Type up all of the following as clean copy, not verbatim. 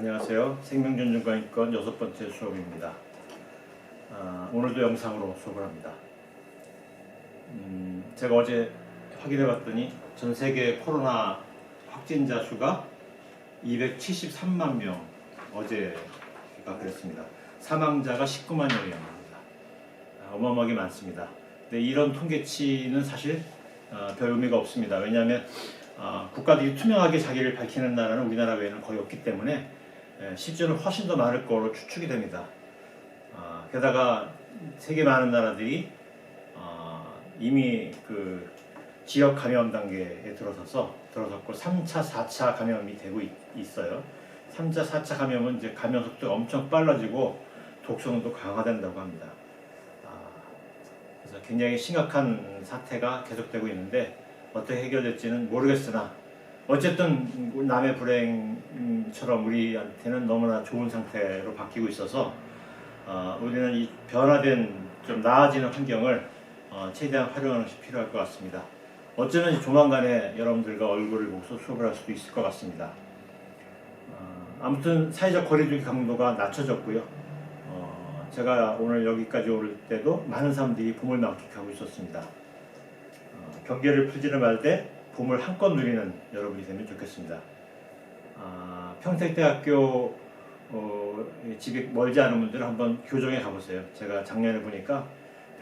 안녕하세요. 생명전증과인권 6번째 수업입니다. 오늘도 영상으로 수업을 합니다. 제가 어제 확인해 봤더니 전 세계 코로나 확진자 수가 273만 명, 어제가 그랬습니다. 사망자가 19만여 명입니다. 어마어마하게 많습니다. 근데 이런 통계치는 사실 별 의미가 없습니다. 왜냐하면 국가들이 투명하게 자기를 밝히는 나라는 우리나라 외에는 거의 없기 때문에 실제로는 훨씬 더 많을 거로 추측이 됩니다. 게다가 세계 많은 나라들이 이미 그 지역 감염 단계에 들어섰고 3차, 4차 감염이 되고 있어요. 3차, 4차 감염은 이제 감염 속도가 엄청 빨라지고 독성도 강화된다고 합니다. 그래서 굉장히 심각한 사태가 계속되고 있는데 어떻게 해결될지는 모르겠으나 어쨌든 남의 불행처럼 우리한테는 너무나 좋은 상태로 바뀌고 있어서 우리는 이 변화된 좀 나아지는 환경을 최대한 활용하는 것이 필요할 것 같습니다. 어쩌면 조만간에 여러분들과 얼굴을 보고 수업을 할 수도 있을 것 같습니다. 아무튼 사회적 거리두기 강도가 낮춰졌고요. 제가 오늘 여기까지 올 때도 많은 사람들이 봄을 만끽하고 있었습니다. 경계를 풀지를 말되 봄을 한껏 누리는 여러분이 되면 좋겠습니다. 평택대학교 집이 멀지 않은 분들은 한번 교정에 가보세요. 제가 작년에 보니까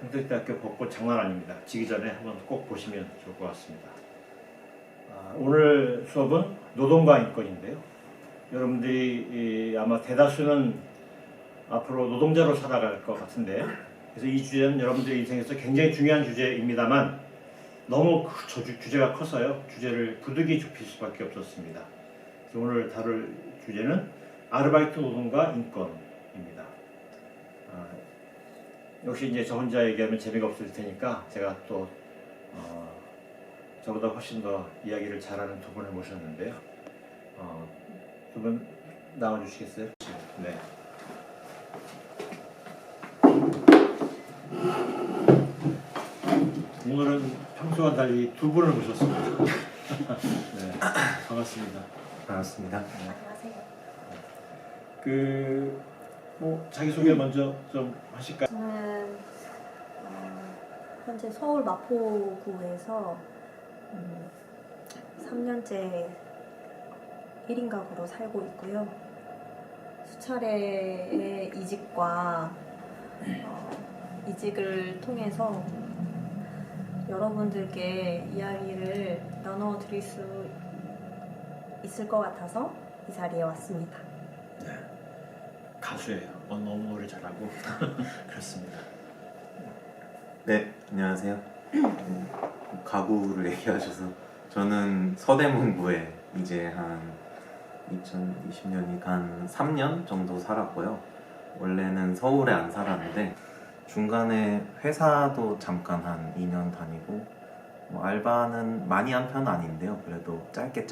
평택대학교 벚꽃 장난 아닙니다. 지기 전에 한번 꼭 보시면 좋을 것 같습니다. 오늘 수업은 노동과 인권인데요. 여러분들이 아마 대다수는 앞으로 노동자로 살아갈 것 같은데, 그래서 이 주제는 여러분들의 인생에서 굉장히 중요한 주제입니다만 너무 주제가 커서요. 주제를 부득이 좁힐 수밖에 없었습니다. 그래서 오늘 다룰 주제는 아르바이트 노동과 인권입니다. 역시 이제 저 혼자 얘기하면 재미가 없을 테니까 제가 또 저보다 훨씬 더 이야기를 잘하는 두 분을 모셨는데요. 두 분 나와주시겠어요? 네. 오늘은 평소와 달리 두 분을 모셨습니다. 네, 반갑습니다. 반갑습니다. 네. 자기 소개 먼저 좀 하실까요? 저는 현재 서울 마포구에서 3년째 1인 가구로 살고 있고요. 수차례의 이직과 이직을 통해서 여러분들께 이야기를 나눠드릴 수 있을 것 같아서 이 자리에 왔습니다. 네, 가수예요. 너무 노래 잘하고 그렇습니다. 네, 안녕하세요. 가구를 얘기하셔서 저는 서대문구에 이제 한 2020년이 한 3년 정도 살았고요. 원래는 서울에 안 살았는데 중간에 회사도 잠깐 한 2년 다니고 알바는 많이 한 편은 아닌데요. 그래도 짧게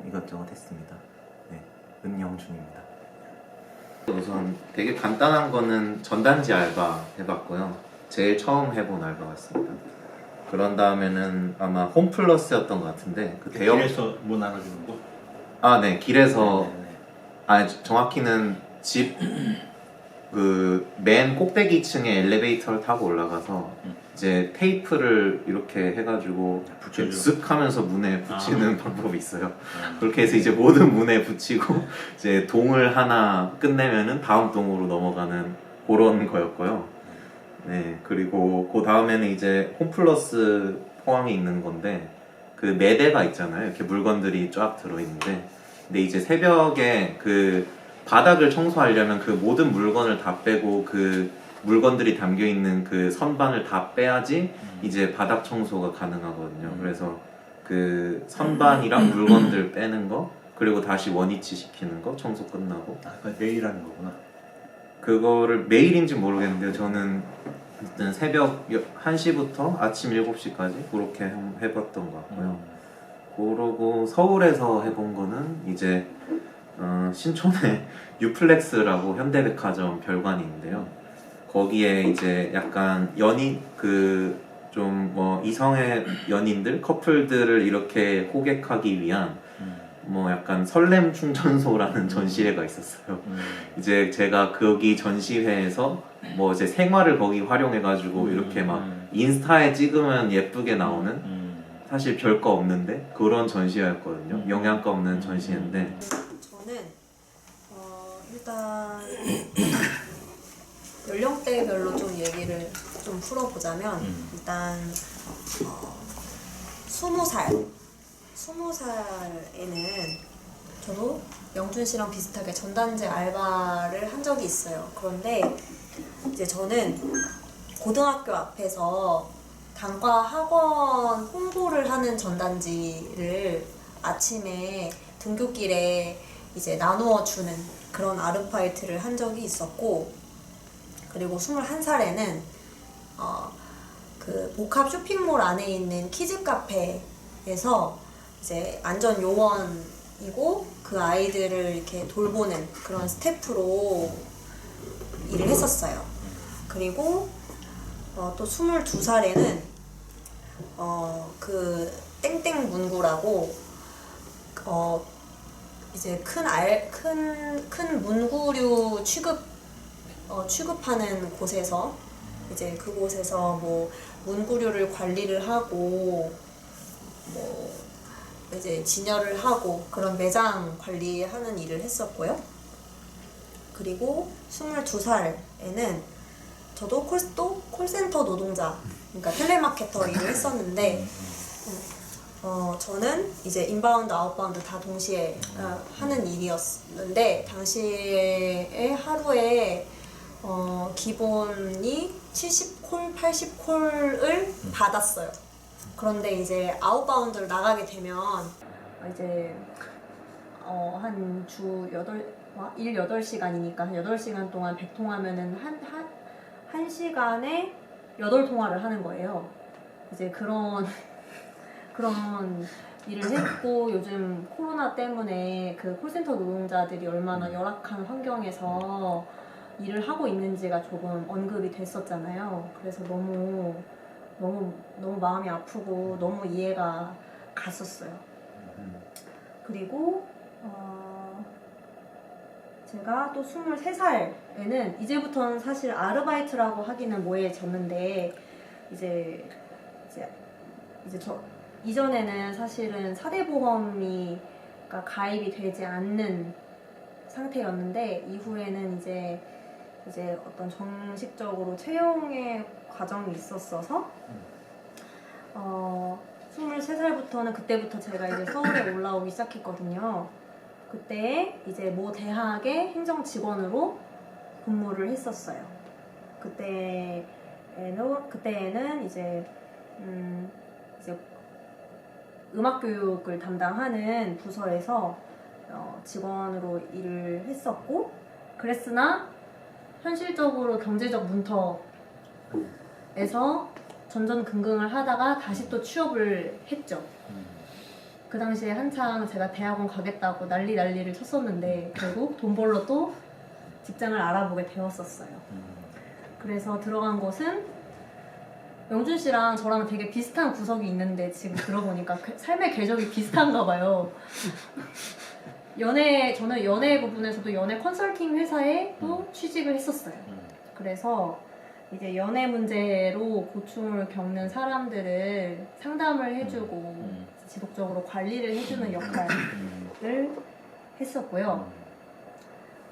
이것저것 했습니다. 네, 은영준입니다. 우선 되게 간단한 거는 전단지 알바 해봤고요. 제일 처음 해본 알바 같습니다. 그런 다음에는 아마 홈플러스였던 것 같은데 그 대형 길에서 뭐 나눠주는 거? 네, 길에서 네네네. 정확히는 집 그 맨 꼭대기 층에 엘리베이터를 타고 올라가서 이제 테이프를 이렇게 해가지고 쓱 하면서 문에 붙이는 방법이 있어요. 그렇게 해서 이제 모든 문에 붙이고 이제 동을 하나 끝내면은 다음 동으로 넘어가는 그런 거였고요. 네, 그리고 그 다음에는 이제 홈플러스 포함이 있는 건데 그 매대가 있잖아요. 이렇게 물건들이 쫙 들어있는데 근데 이제 새벽에 그 바닥을 청소하려면 그 모든 물건을 다 빼고 그 물건들이 담겨있는 그 선반을 다 빼야지 이제 바닥 청소가 가능하거든요. 그래서 그 선반이랑 물건들 빼는 거 그리고 다시 원위치 시키는 거 청소 끝나고 그건 매일 하는 거구나. 그거를 매일인지 모르겠는데요. 저는 일단 새벽 1시부터 아침 7시까지 그렇게 해봤던 것 같고요. 그러고 서울에서 해본 거는 이제 신촌에 유플렉스라고 현대백화점 별관이 있는데요. 거기에 이제 약간 연인 좀 이성의 연인들 커플들을 이렇게 호객하기 위한 뭐 약간 설렘 충전소라는 전시회가 있었어요. 이제 제가 거기 전시회에서 뭐 이제 생화를 거기 활용해가지고 이렇게 막 인스타에 찍으면 예쁘게 나오는 사실 별거 없는데 그런 전시회였거든요. 영양가 없는 전시회인데 저는 일단 연령대별로 좀 얘기를 좀 풀어보자면 일단 20살에는 저도 영준 씨랑 비슷하게 전단지 알바를 한 적이 있어요. 그런데 이제 저는 고등학교 앞에서 단과 학원 홍보를 하는 전단지를 아침에 등굣길에 이제 나누어 주는 그런 아르바이트를 한 적이 있었고, 그리고 21살에는 그 복합 쇼핑몰 안에 있는 키즈 카페에서 이제 안전 요원이고 그 아이들을 이렇게 돌보는 그런 스태프로 일을 했었어요. 그리고 또 22살에는 그 땡땡 문구라고 이제 큰 문구류 취급하는 곳에서 이제 그곳에서 뭐 문구류를 관리를 하고 뭐 이제 진열을 하고 그런 매장 관리하는 일을 했었고요. 그리고 22살에는 저도 콜센터 노동자, 그러니까 텔레마케터 일을 했었는데 저는 이제 인바운드, 아웃바운드 다 동시에 하는 일이었는데 당시에 하루에 기본이 70콜, 80콜을 받았어요. 그런데 이제 아웃바운드를 나가게 되면 이제 한 주 8시간이니까 8시간 동안 100통하면은 한 시간에 8통화를 하는 거예요. 이제 그런 일을 했고, 요즘 코로나 때문에 그 콜센터 노동자들이 얼마나 열악한 환경에서 일을 하고 있는지가 조금 언급이 됐었잖아요. 그래서 너무 마음이 아프고 너무 이해가 갔었어요. 그리고 제가 또 23살에는 이제부터는 사실 아르바이트라고 하기는 뭐해졌는데 이제 저 이전에는 사실은 사대보험이 가입이 되지 않는 상태였는데 이후에는 이제 어떤 정식적으로 채용의 과정이 있었어서 23살부터는 그때부터 제가 이제 서울에 올라오기 시작했거든요. 그때 이제 모 대학의 행정 직원으로 근무를 했었어요. 그때에는 이제 음악 교육을 담당하는 부서에서 직원으로 일을 했었고, 그랬으나 현실적으로 경제적 문턱에서 전전긍긍을 하다가 다시 또 취업을 했죠. 그 당시에 한창 제가 대학원 가겠다고 난리를 쳤었는데 결국 돈 벌러 또 직장을 알아보게 되었었어요. 그래서 들어간 곳은 영준 씨랑 저랑 되게 비슷한 구석이 있는데 지금 들어보니까 삶의 궤적이 비슷한가 봐요. 저는 연애 부분에서도 연애 컨설팅 회사에 또 취직을 했었어요. 그래서 이제 연애 문제로 고충을 겪는 사람들을 상담을 해주고 지속적으로 관리를 해주는 역할을 했었고요.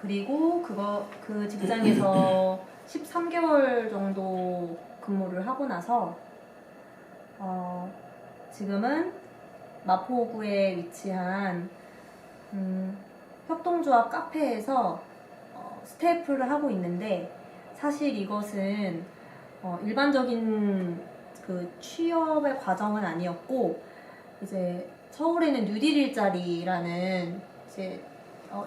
그리고 그 직장에서 13개월 정도 근무를 하고 나서 지금은 마포구에 위치한 협동조합 카페에서 스태프를 하고 있는데, 사실 이것은 일반적인 그 취업의 과정은 아니었고, 이제 서울에는 뉴딜 일자리라는 이제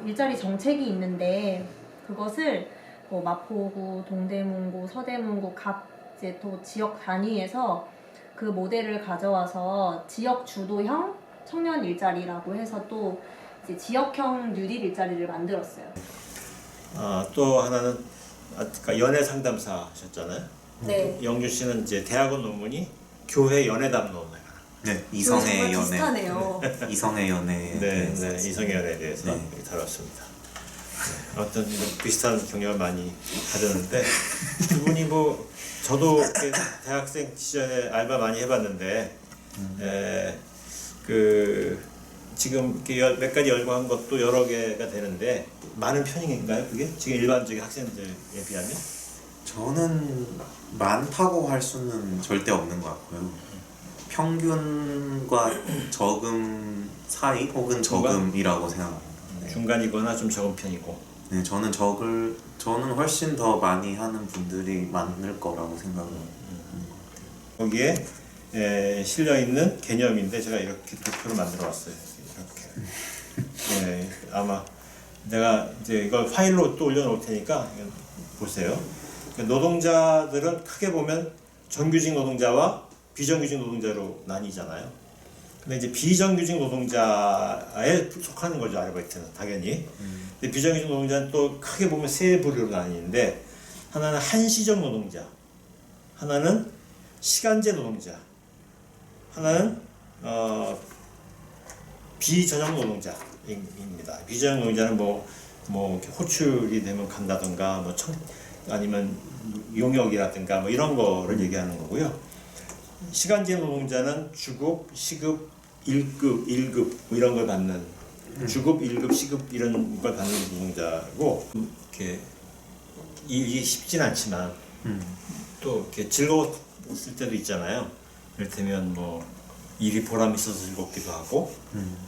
일자리 정책이 있는데, 그것을 뭐 마포구, 동대문구, 서대문구 각 이제 또 지역 단위에서 그 모델을 가져와서 지역 주도형 청년 일자리라고 해서 또 이제 지역형 뉴딜 일자리를 만들었어요. 또 하나는 아까 연애 상담사 하셨잖아요. 네. 영준 씨는 이제 대학원 논문이 교회 연애담 논문이에요. 네, 저희 이성의 정말 연애. 비슷하네요. 이성의 연애에 네, 대해서. 네, 이성의 연애에 대해서 네. 이렇게 다뤘습니다. 어떤 비슷한 경력을 많이 가졌는데 두 분이 뭐 저도 이렇게 대학생 시절에 알바 많이 해봤는데 그 지금 이렇게 몇 가지 열거한 것도 여러 개가 되는데 많은 편인가요? 그게 지금 일반적인 학생들에 비하면? 저는 많다고 할 수는 절대 없는 것 같고요. 평균과 적음 사이 혹은 적음이라고 생각합니다. 네. 중간이거나 좀 적은 편이고. 네, 저는 훨씬 더 많이 하는 분들이 많을 거라고 생각합니다. 거기에 실려 있는 개념인데 제가 이렇게 도표를 만들어 왔어요. 이렇게. 아마 내가 이제 이걸 파일로 또 올려놓을 테니까 보세요. 노동자들은 크게 보면 정규직 노동자와 비정규직 노동자로 나뉘잖아요. 근데 이제 비정규직 노동자에 속하는 거죠, 아르바이트는 당연히. 근데 비정규직 노동자는 또 크게 보면 세 부류로 나뉘는데 하나는 한시적 노동자, 하나는 시간제 노동자, 하나는 비전형 노동자입니다. 비전형 노동자는 뭐 이렇게 호출이 되면 간다든가 아니면 용역이라든가 뭐 이런 거를 얘기하는 거고요. 시간제 노동자는 주급, 시급, 1급 뭐 이런 걸 받는 주급, 1급, 시급 이런 걸 받는 노동자고 이렇게 일이 쉽진 않지만 또 이렇게 즐거웠을 때도 있잖아요. 이를테면 뭐 일이 보람 있어서 즐겁기도 하고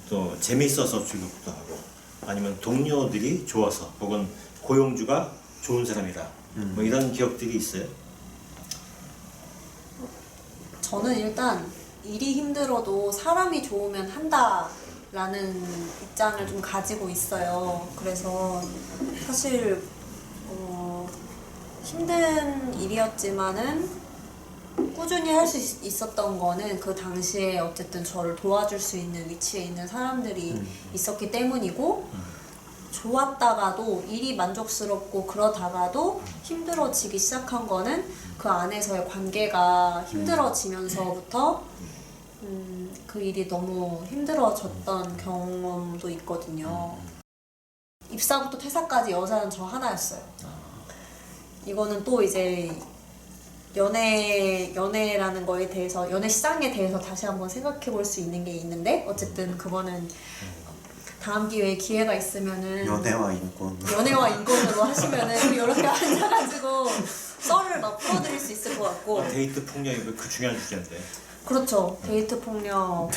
또 재미있어서 즐겁기도 하고 아니면 동료들이 좋아서 혹은 고용주가 좋은 사람이라 뭐 이런 기억들이 있어요. 저는 일단 일이 힘들어도 사람이 좋으면 한다라는 입장을 좀 가지고 있어요. 그래서 사실 힘든 일이었지만은 꾸준히 할 수 있었던 거는 그 당시에 어쨌든 저를 도와줄 수 있는 위치에 있는 사람들이 있었기 때문이고 좋았다가도 일이 만족스럽고 그러다가도 힘들어지기 시작한 거는 그 안에서의 관계가 힘들어지면서부터 그 일이 너무 힘들어졌던 경험도 있거든요. 입사부터 퇴사까지 여자는 저 하나였어요. 이거는 또 이제 연애라는 거에 대해서 연애 시장에 대해서 다시 한번 생각해 볼 수 있는 게 있는데 어쨌든 그거는 다음 기회가 있으면은 연애와 인권으로 하시면은 이렇게 앉아가지고 썰을 막 풀어드릴 수 있을 것 같고 데이트 폭력이 그 중요한 주제인데. 그렇죠. 데이트 폭력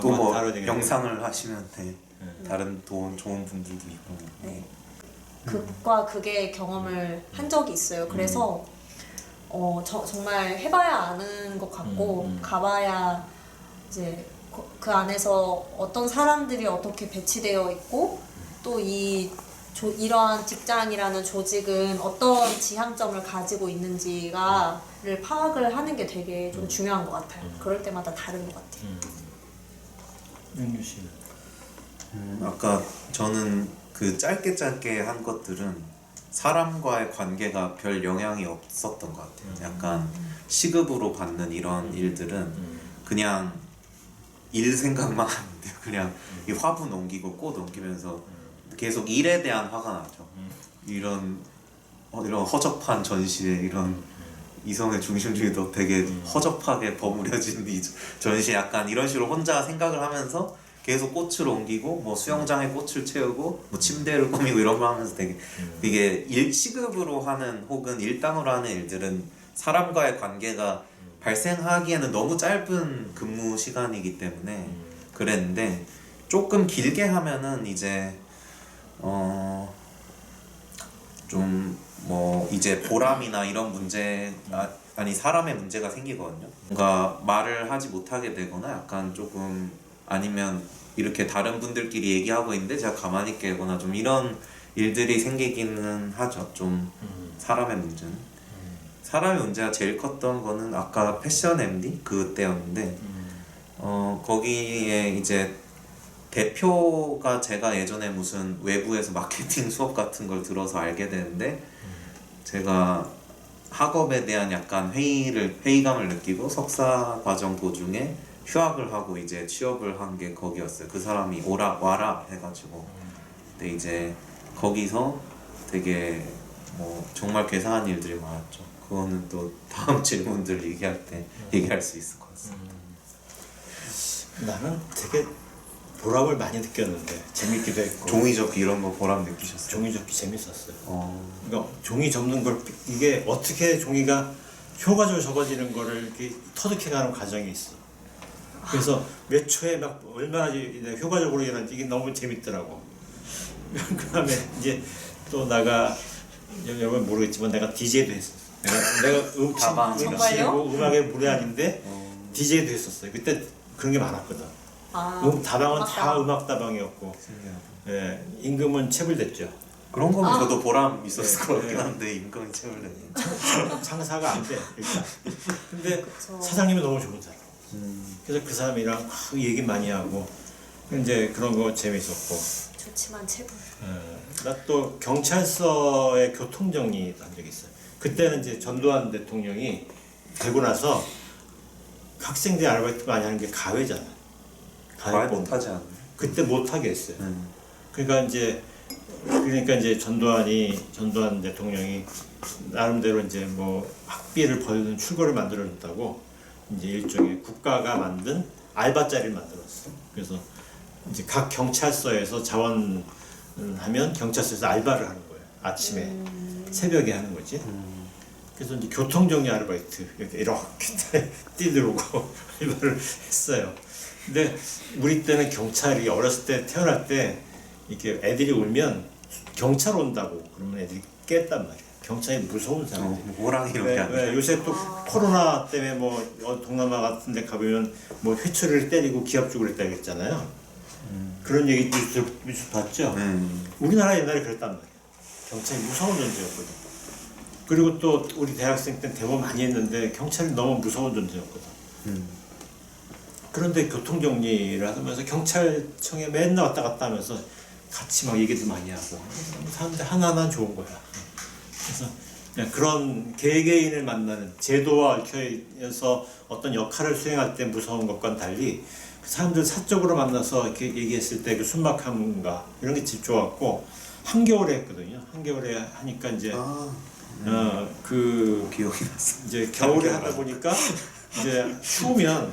또 뭐 영상을 하시면 다른 좋은 분들도 있고. 네. 극과 극의 경험을 한 적이 있어요. 그래서 정말 해봐야 아는 것 같고 가봐야 이제 그 안에서 어떤 사람들이 어떻게 배치되어 있고 또 이러한 직장이라는 조직은 어떤 지향점을 가지고 있는지를 파악을 하는 게 되게 좀 중요한 것 같아요. 그럴 때마다 다른 것 같아요. 윤유 씨는? 아까 저는 그 짧게 한 것들은 사람과의 관계가 별 영향이 없었던 것 같아요. 약간 시급으로 받는 이런 일들은 그냥 일 생각만 하면 돼요. 그냥 이 화분 옮기고 꽃 옮기면서 계속 일에 대한 화가 나죠. 이런 허접한 전시에 이런 이성의 중심주의도 되게 허접하게 버무려진 이 전시 약간 이런 식으로 혼자 생각을 하면서 계속 꽃을 옮기고 뭐 수영장에 꽃을 채우고 뭐 침대를 꾸미고 이런 거 하면서 되게 이게 시급으로 하는 혹은 일당으로 하는 일들은 사람과의 관계가 발생하기에는 너무 짧은 근무 시간이기 때문에 그랬는데 조금 길게 하면은 이제 좀 뭐 이제 보람이나 이런 문제 아니 사람의 문제가 생기거든요. 뭔가 말을 하지 못하게 되거나 약간 조금 아니면 이렇게 다른 분들끼리 얘기하고 있는데 제가 가만히 있거나 좀 이런 일들이 생기기는 하죠. 좀 사람의 문제는. 사람의 문제가 제일 컸던 거는 아까 패션 MD 그때였는데 거기에 이제 대표가 제가 예전에 무슨 외부에서 마케팅 수업 같은 걸 들어서 알게 되는데 제가 학업에 대한 약간 회의감을 느끼고 석사 과정 도중에 휴학을 하고 이제 취업을 한 게 거기였어요. 그 사람이 와라 해가지고. 근데 이제 거기서 되게 뭐 정말 괴상한 일들이 많았죠. 그거는 또 다음 질문들 얘기할 때 얘기할 수 있을 것 같습니다. 나는 되게 보람을 많이 느꼈는데 재밌기도 했고 종이 접기 이런 거 보람 느끼셨어요? 종이 접기 재밌었어요. 어. 그러니까 종이 접는 걸 이게 어떻게 종이가 효과적으로 접어지는 거를 이렇게 터득해가는 과정이 있어. 그래서 몇 초에 막 얼마나 효과적으로 일하는지 이게 너무 재밌더라고. 그다음에 이제 또 나가 여러분 모르겠지만 내가 DJ도 했었어. 내가 다방. 정말요? 음악의 물이 아닌데 DJ도 했었어요. 그때 그런 게 많았거든. 다방은 다 음악 다방이었고, 예, 임금은 체불됐죠. 그런 거면 저도 보람 있었을 네. 것 같긴 네. 한데 임금이 채울래요. 창사가 안 돼, 일단. 근데 그쵸. 사장님이 너무 좋은 사람. 그래서 그 사람이랑 얘기 많이 하고, 이제 그런 거 재밌었고. 좋지만 체불. 나 또 경찰서에 교통정리 한 적이 있어요. 그때는 이제 전두환 대통령이 되고 나서 학생들 아르바이트 많이 하는 게 가외잖아. 말 못하지 않나요? 그때 못하게 했어요. 그러니까 이제 전두환 대통령이 나름대로 이제 뭐 학비를 벌는 출구를 만들어줬다고 이제 일종의 국가가 만든 알바자리를 만들었어. 그래서 이제 각 경찰서에서 자원하면 경찰서에서 알바를 하는 거예요. 아침에 새벽에 하는 거지. 그래서 이제 교통정리 아르바이트 이렇게 뛰들어오고 알바를 했어요. 근데 우리 때는 경찰이 어렸을 때 태어날 때 이렇게 애들이 울면 경찰 온다고 그러면 애들이 깼단 말이야. 경찰이 무서운 사람들. 호랑이 이런 게 아니라. 요새 또 코로나 때문에 뭐 동남아 같은 데 가보면 뭐 회초리를 때리고 기합 주고 그랬다 그랬잖아요. 그런 얘기 뉴스 봤죠? 우리나라 옛날에 그랬단 말이야. 경찰이 무서운 존재였거든. 그리고 또 우리 대학생 때 대모 많이 했는데 경찰이 너무 무서운 존재였거든. 그런데 교통정리를 하면서 경찰청에 맨날 왔다 갔다 하면서 같이 막 얘기도 많이 하고 사람들 하나하나 좋은 거야. 그래서 그냥 그런 개개인을 만나는 제도와 얽혀서 어떤 역할을 수행할 때 무서운 것과는 달리 그 사람들 사적으로 만나서 이렇게 얘기했을 때 그 순박함과 이런 게 좋았고 한겨울에 했거든요. 한겨울에 하니까 이제 그 기억이 났어. 이제 겨울에 하다 보니까 이제 추우면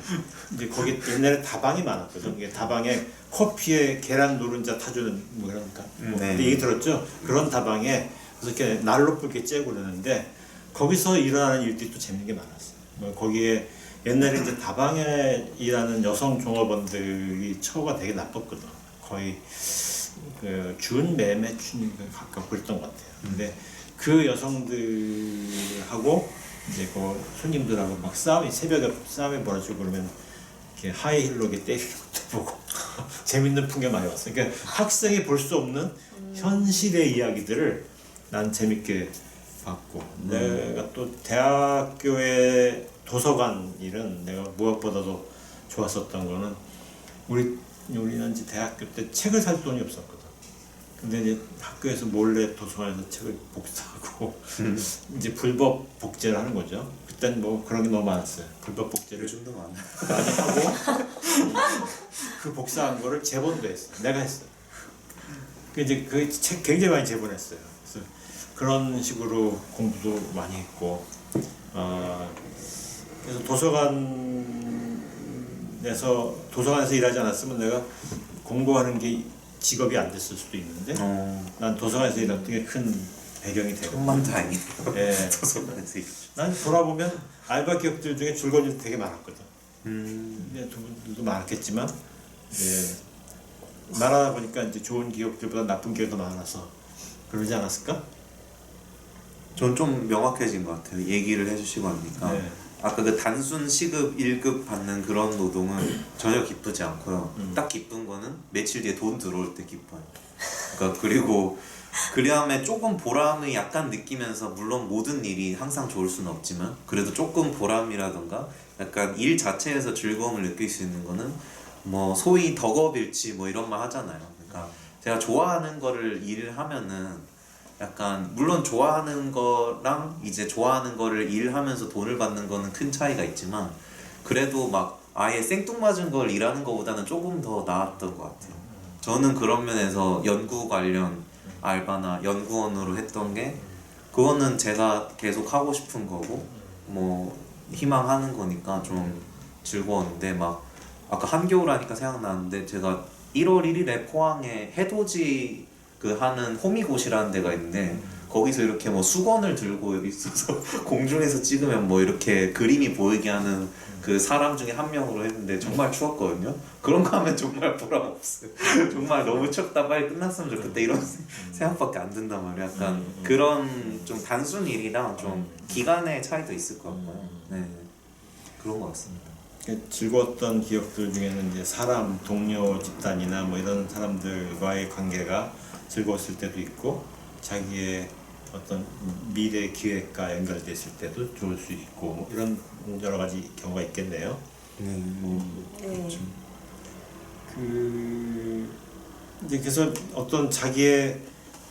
이제 거기 옛날에 다방이 많았거든. 이게 다방에 커피에 계란 노른자 타주는 뭐 그러니까 네. 얘기 들었죠. 그런 다방에 그래서 이렇게 난로 불게 쬐고 그러는데 거기서 일어나는 일들이 또 재밌는 게 많았어요. 뭐 거기에 옛날에 이제 다방에 일하는 여성 종업원들이 처우가 되게 나빴거든. 거의 그 준매매춘 가깝고 그랬던 것 같아요. 근데 그 여성들하고 이제 그 손님들하고 막 새벽에 싸움이 벌어지고 그러면 이렇게 하이힐로 이렇게 때리는 것도 보고 재밌는 풍경 많이 봤어요. 그러니까 학생이 볼 수 없는 현실의 이야기들을 난 재밌게 봤고 내가 또 대학교의 도서관 일은 내가 무엇보다도 좋았었던 거는 우리는 이제 대학교 때 책을 살 돈이 없었거든. 근데 이제 학교에서 몰래 도서관에서 책을 복사하고 이제 불법 복제를 하는 거죠. 그땐 뭐 그런 게 너무 많았어요. 불법 복제를 요즘도 많아. 많이 하고 그 복사한 거를 재본도 했어. 내가 했어. 그 이제 그 책 굉장히 많이 재본했어요. 그래서 그런 식으로 공부도 많이 했고, 그래서 도서관에서 일하지 않았으면 내가 공부하는 게 직업이 안 됐을 수도 있는데, 난 도서관에서 일했던 게 큰 배경이 되고. 천만다행이네요. 예. 도서관에서 난 돌아보면 알바 기업들 중에 줄거리 되게 많았거든. 음. 두 분들도 많았겠지만, 이제 말하다 보니까 이제 좋은 기업들보다 나쁜 기업도 많아서 그러지 않았을까? 전 좀 명확해진 것 같아요. 얘기를 해주시고 하니까. 네. 아까 그 단순 시급 1급 받는 그런 노동은 전혀 기쁘지 않고요. 딱 기쁜 거는 며칠 뒤에 돈 들어올 때 기뻐요. 그러니까 그리고 그다음에 조금 보람을 약간 느끼면서 물론 모든 일이 항상 좋을 수는 없지만 그래도 조금 보람이라던가 약간 일 자체에서 즐거움을 느낄 수 있는 거는 뭐 소위 덕업일치 뭐 이런 말 하잖아요. 그러니까 제가 좋아하는 거를 일을 하면은 약간 물론 좋아하는 거랑 이제 좋아하는 거를 일하면서 돈을 받는 거는 큰 차이가 있지만 그래도 막 아예 생뚱맞은 걸 일하는 것보다는 조금 더 나았던 것 같아요. 저는 그런 면에서 연구 관련 알바나 연구원으로 했던 게 그거는 제가 계속 하고 싶은 거고 뭐 희망하는 거니까 좀 즐거웠는데 막 아까 한겨울 하니까 생각나는데 제가 1월 1일에 포항에 해돋이 그 하는 호미곶이라는 데가 있는데 거기서 이렇게 뭐 수건을 들고 있어서 공중에서 찍으면 뭐 이렇게 그림이 보이게 하는 그 사람 중에 한 명으로 했는데 정말 추웠거든요. 그런 거 하면 정말 보람 없어요. 정말 너무 춥다 빨리 끝났으면 좋겠다 이런 생각밖에 안 든단 말이에요. 약간 그런 좀 단순 일이랑 좀 기간의 차이도 있을 것 같고요. 네, 그런 것 같습니다. 즐거웠던 기억들 중에는 이제 사람, 동료, 집단이나 뭐 이런 사람들과의 관계가 즐거웠을 때도 있고 자기의 어떤 미래 기획과 연결됐을 때도 좋을 수 있고 뭐 이런 여러 가지 경우가 있겠네요. 네. 이제 그래서 어떤 자기의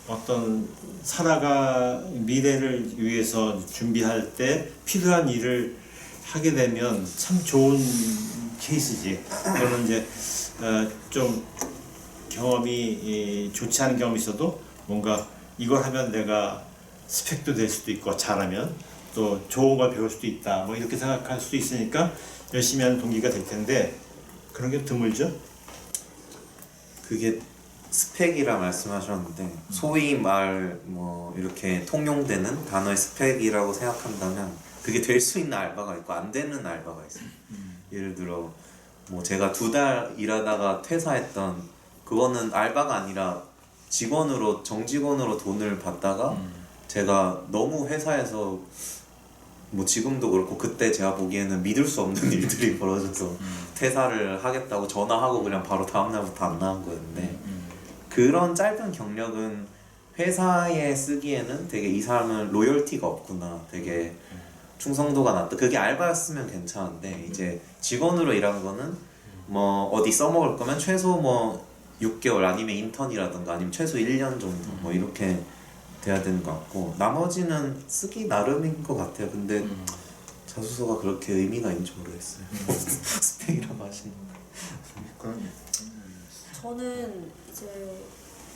어떤 살아가 미래를 위해서 준비할 때 필요한 일을 하게 되면 참 좋은 케이스지. 그거는 이제 좀 경험이 좋지 않은 경험이 있어도 뭔가 이걸 하면 내가 스펙도 될 수도 있고 잘하면 또 좋은 걸 배울 수도 있다 뭐 이렇게 생각할 수도 있으니까 열심히 하는 동기가 될 텐데 그런 게 드물죠? 그게 스펙이라 말씀하셨는데 소위 말 뭐 이렇게 통용되는 단어의 스펙이라고 생각한다면 그게 될 수 있는 알바가 있고 안 되는 알바가 있어요. 예를 들어 뭐 제가 2달 일하다가 퇴사했던 그거는 알바가 아니라 직원으로 정직원으로 돈을 받다가 제가 너무 회사에서 뭐 지금도 그렇고 그때 제가 보기에는 믿을 수 없는 일들이 벌어져서 퇴사를 하겠다고 전화하고 그냥 바로 다음날부터 안 나간 거였는데 그런 짧은 경력은 회사에 쓰기에는 되게 이 사람은 로열티가 없구나 되게 충성도가 낮다. 그게 알바였으면 괜찮은데 이제 직원으로 일한 거는 뭐 어디 써먹을 거면 최소 뭐 6개월 아니면 인턴이라든가 아니면 최소 1년 정도 뭐 이렇게 돼야 되는 것 같고 나머지는 쓰기 나름인 것 같아요. 근데 자소서가 그렇게 의미가 있는지 모르겠어요. 스펙이라고 하시는데 저는 이제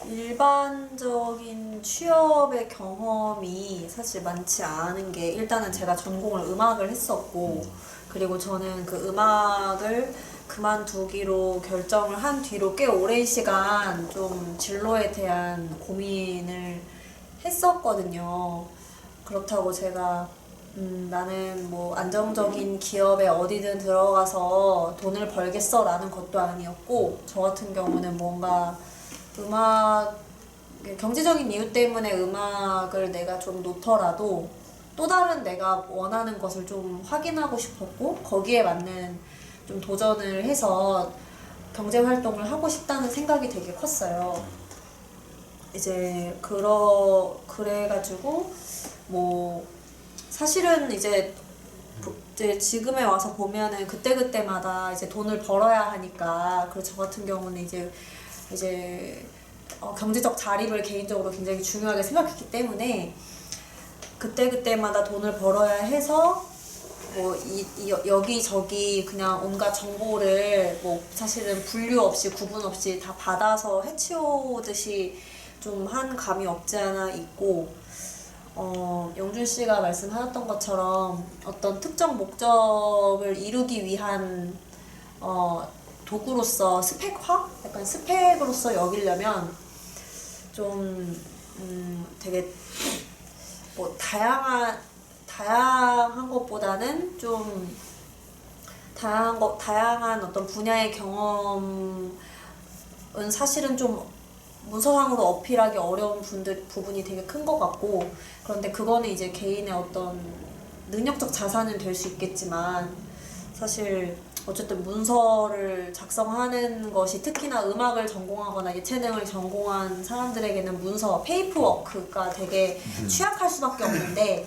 일반적인 취업의 경험이 사실 많지 않은 게 일단은 제가 전공을 음악을 했었고 그리고 저는 그 음악을 그만두기로 결정을 한 뒤로 꽤 오랜 시간 좀 진로에 대한 고민을 했었거든요. 그렇다고 제가 나는 뭐 안정적인 기업에 어디든 들어가서 돈을 벌겠어 라는 것도 아니었고 저 같은 경우는 뭔가 음악 경제적인 이유 때문에 음악을 내가 좀 놓더라도 또 다른 내가 원하는 것을 좀 확인하고 싶었고 거기에 맞는 좀 도전을 해서 경제 활동을 하고 싶다는 생각이 되게 컸어요. 이제 그래가지고 뭐 사실은 이제 지금에 와서 보면은 그때그때마다 이제 돈을 벌어야 하니까 그리고 저 같은 경우는 이제 경제적 자립을 개인적으로 굉장히 중요하게 생각했기 때문에 그때그때마다 돈을 벌어야 해서 뭐 여기저기 그냥 온갖 정보를 뭐 사실은 분류 없이 구분 없이 다 받아서 해치우듯이 좀 한 감이 없지 않아 있고 영준 씨가 말씀하셨던 것처럼 어떤 특정 목적을 이루기 위한 도구로서 스펙화? 약간 스펙으로서 여기려면 좀 되게 뭐 다양한 것보다는 좀 다양한 어떤 분야의 경험은 사실은 좀 문서상으로 어필하기 어려운 부분이 되게 큰 것 같고 그런데 그거는 이제 개인의 어떤 능력적 자산은 될 수 있겠지만 사실 어쨌든 문서를 작성하는 것이 특히나 음악을 전공하거나 예체능을 전공한 사람들에게는 문서, 페이퍼워크가 되게 취약할 수밖에 없는데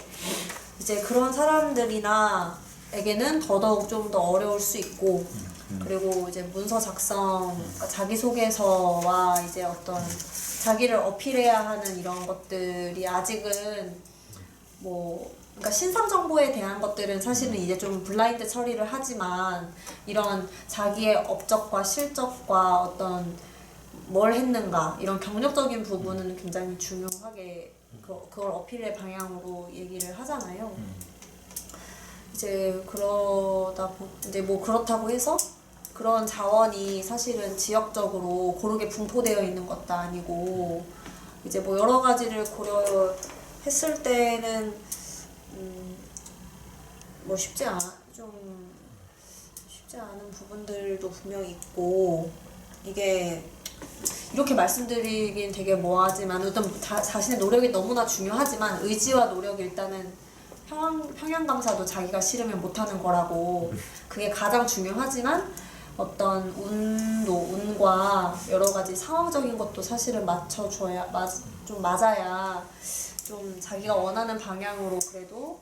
이제 그런 사람들에게는 더더욱 좀 더 어려울 수 있고 그리고 이제 문서 작성, 그러니까 자기소개서와 이제 어떤 자기를 어필해야 하는 이런 것들이 아직은 뭐 그러니까 신상 정보에 대한 것들은 사실은 이제 좀 블라인드 처리를 하지만 이런 자기의 업적과 실적과 어떤 뭘 했는가 이런 경력적인 부분은 굉장히 중요하게 그걸 어필의 방향으로 얘기를 하잖아요. 이제 이제 뭐 그렇다고 해서 그런 자원이 사실은 지역적으로 고르게 분포되어 있는 것도 아니고 이제 뭐 여러 가지를 고려했을 때는 뭐 쉽지 않은 부분들도 분명히 있고 이게 이렇게 말씀드리긴 되게 뭐하지만 어떤 자신의 노력이 너무나 중요하지만 의지와 노력이 일단은 평양감사도 자기가 싫으면 못하는 거라고 그게 가장 중요하지만 어떤 운과 여러 가지 상황적인 것도 사실은 좀 맞아야 좀 자기가 원하는 방향으로 그래도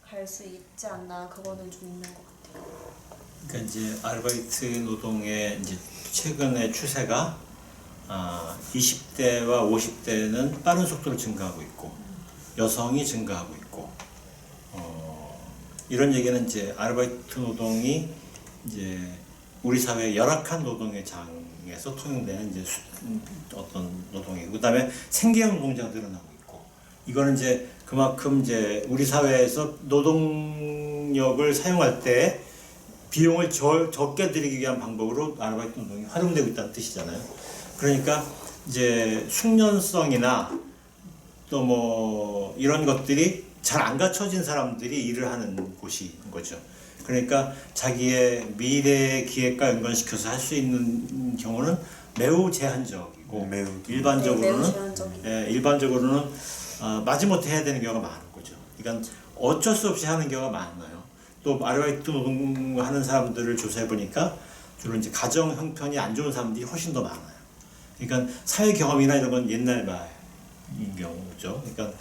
갈 수 있지 않나 그거는 좀 있는 것 같아요. 그러니까 이제 아르바이트 노동의 이제 최근의 추세가 20대와 50대는 빠른 속도로 증가하고 있고 여성이 증가하고 있고 이런 얘기는 이제 아르바이트 노동이 이제 우리 사회의 열악한 노동의 장에서 통용되는 이제 어떤 노동이고 그다음에 생계형 노동자가 늘어나고 있고 이거는 이제 그만큼 이제 우리 사회에서 노동력을 사용할 때 비용을 적게 들이기 위한 방법으로 아르바이트 노동이 활용되고 있다는 뜻이잖아요. 그러니까 이제 숙련성이나 또 뭐 이런 것들이 잘 안 갖춰진 사람들이 일을 하는 곳인 거죠. 그러니까 자기의 미래 기획과 연관시켜서 할 수 있는 경우는 매우 제한적이고 일반적으로는 마지못해 해야 되는 경우가 많은 거죠. 그러니까 어쩔 수 없이 하는 경우가 많아요. 또 아르바이트 노동하는 사람들을 조사해 보니까 주로 이제 가정 형편이 안 좋은 사람들이 훨씬 더 많아요. 그러니까 사회 경험이나 이런 건 옛날 말인 경우죠. 그러니까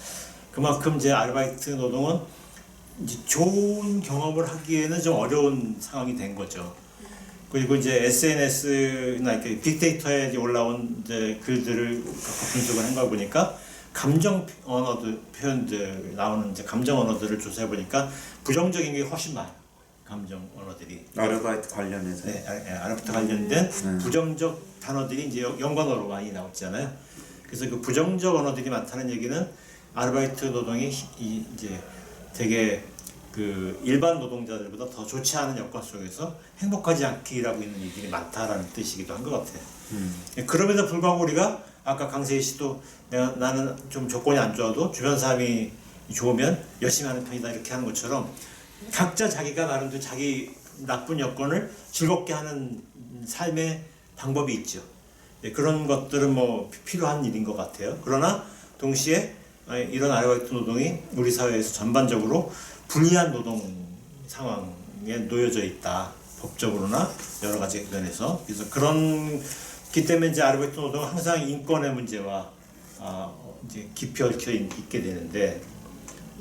그만큼 이제 아르바이트 노동은 이제 좋은 경험을 하기에는 좀 어려운 상황이 된 거죠. 그리고 이제 SNS나 이렇게 빅데이터에 이제 올라온 이제 글들을 갖고 분석을 한 거 보니까 감정 언어들 표현들 나오는 이제 감정 언어들을 조사해 보니까 부정적인 게 훨씬 많아요. 감정 언어들이 아르바이트 관련해서 아르바이트 관련된 부정적 단어들이 이제 연관어로 많이 나왔잖아요. 그래서 그 부정적 언어들이 많다는 얘기는 아르바이트 노동이 이제 되게 그 일반 노동자들보다 더 좋지 않은 여건 속에서 행복하지 않게 일하고 있는 일들이 많다라는 뜻이기도 한 것 같아요. 그럼에도 불구하고 우리가 아까 강세희 씨도 나는 좀 조건이 안 좋아도 주변 사람이 좋으면 열심히 하는 편이다 이렇게 하는 것처럼 각자 자기가 나름대로 자기 나쁜 여건을 즐겁게 하는 삶의 방법이 있죠. 그런 것들은 뭐 필요한 일인 것 같아요. 그러나 동시에 이런 아르바이트 노동이 우리 사회에서 전반적으로 불리한 노동 상황에 놓여져 있다. 법적으로나 여러 가지 면에서. 그래서 그렇기 때문에 이제 아르바이트 노동은 항상 인권의 문제와 이제 깊이 얽혀 있게 되는데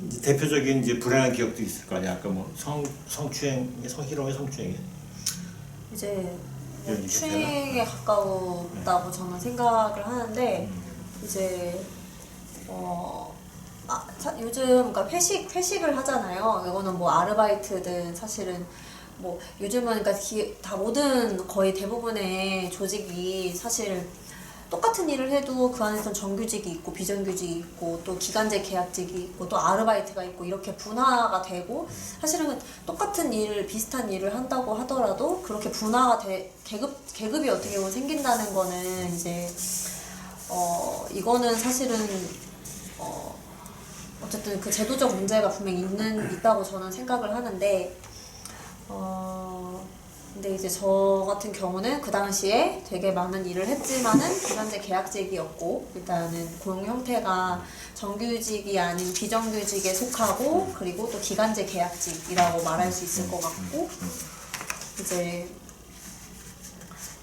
이제 대표적인 이제 불행한 기억도 있을 거 아니야. 아까 뭐 성희롱의 성추행이 이제 추행에 가까웠다고 저는 생각을 하는데 이제 요즘 그러니까 회식을 하잖아요. 이거는 뭐 아르바이트든 사실은 뭐 요즘은 그러니까 다 모든 거의 대부분의 조직이 사실 똑같은 일을 해도 그 안에서는 정규직이 있고 비정규직이 있고 또 기간제 계약직이 있고 또 아르바이트가 있고 이렇게 분화가 되고 사실은 똑같은 일을 비슷한 일을 한다고 하더라도 그렇게 분화가 계급이 어떻게 보면 생긴다는 거는 이제 이거는 사실은 어쨌든 그 제도적 문제가 분명히 있다고 저는 생각을 하는데 근데 이제 저 같은 경우는 그 당시에 되게 많은 일을 했지만은 기간제 계약직이었고 일단은 고용 형태가 정규직이 아닌 비정규직에 속하고 그리고 또 기간제 계약직이라고 말할 수 있을 것 같고 이제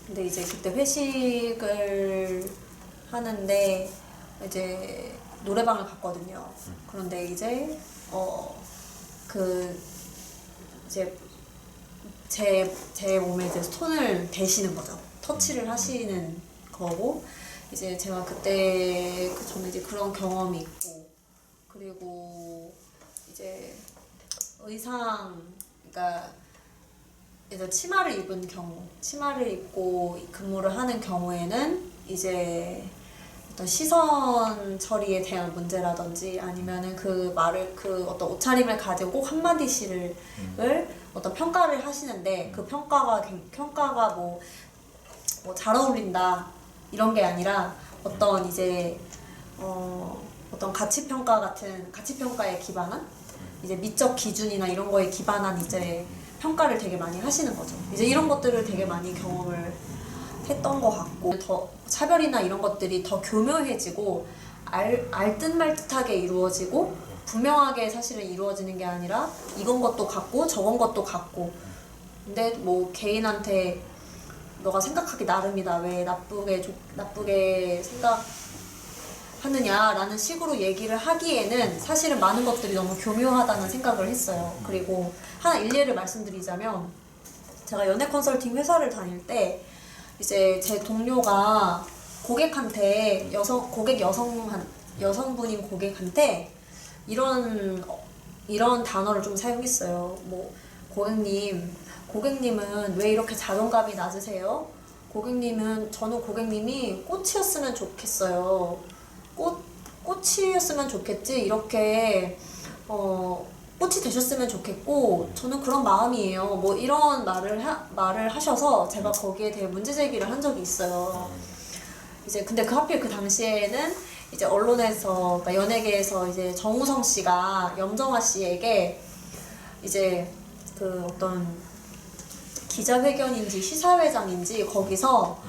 근데 이제 그때 회식을 하는데 이제 노래방을 갔거든요. 그런데 이제 이제 제 몸에 이제 손을 대시는 거죠. 터치를 하시는 거고 이제 제가 그때 저는 이제 그런 경험이 있고 그리고 이제 의상, 그러니까 이제 치마를 입은 경우, 치마를 입고 근무를 하는 경우에는 이제 어떤 시선 처리에 대한 문제라든지 아니면은 그 말을 그 어떤 옷차림을 가지고 꼭 한마디씩을 어떤 평가를 하시는데 그 평가가 뭐 잘 어울린다 이런 게 아니라 어떤 이제 어떤 가치평가에 기반한 이제 미적 기준이나 이런 거에 기반한 이제 평가를 되게 많이 하시는 거죠. 이제 이런 것들을 되게 많이 경험을 했던 것 같고 더 차별이나 이런 것들이 더 교묘해지고 알듯말듯하게 이루어지고 분명하게 사실은 이루어지는 게 아니라 이건 것도 같고 저건 것도 같고 근데 뭐 개인한테 너가 생각하기 나름이다 왜 나쁘게 생각하느냐라는 식으로 얘기를 하기에는 사실은 많은 것들이 너무 교묘하다는 생각을 했어요. 그리고 하나 일례를 말씀드리자면 제가 연애 컨설팅 회사를 다닐 때 이제 제 동료가 고객한테 여성분인 고객한테 이런 단어를 좀 사용했어요. 뭐 고객님은 왜 이렇게 자존감이 낮으세요? 저는 고객님이 꽃이었으면 좋겠어요. 꽃이었으면 좋겠지. 이렇게 꽃이 되셨으면 좋겠고 저는 그런 마음이에요. 뭐 이런 말을 하셔서 제가 거기에 대해 문제 제기를 한 적이 있어요. 이제 근데 하필 그 당시에는 이제 언론에서 그러니까 연예계에서 이제 정우성 씨가 염정아 씨에게 이제 그 어떤 기자회견인지 시사회장인지 거기서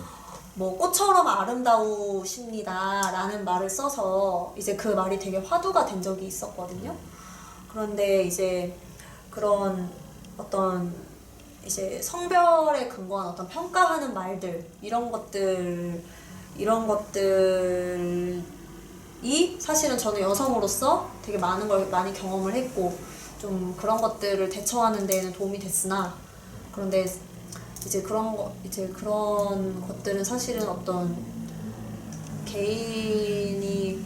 뭐 꽃처럼 아름다우십니다 라는 말을 써서 이제 그 말이 되게 화두가 된 적이 있었거든요. 그런데 이제 그런 어떤 이제 성별에 근거한 어떤 평가하는 말들 이런 것들이 사실은 저는 여성으로서 되게 많은 걸 많이 경험을 했고 좀 그런 것들을 대처하는 데에는 도움이 됐으나 그런데 이제 그런 것들은 사실은 어떤 개인이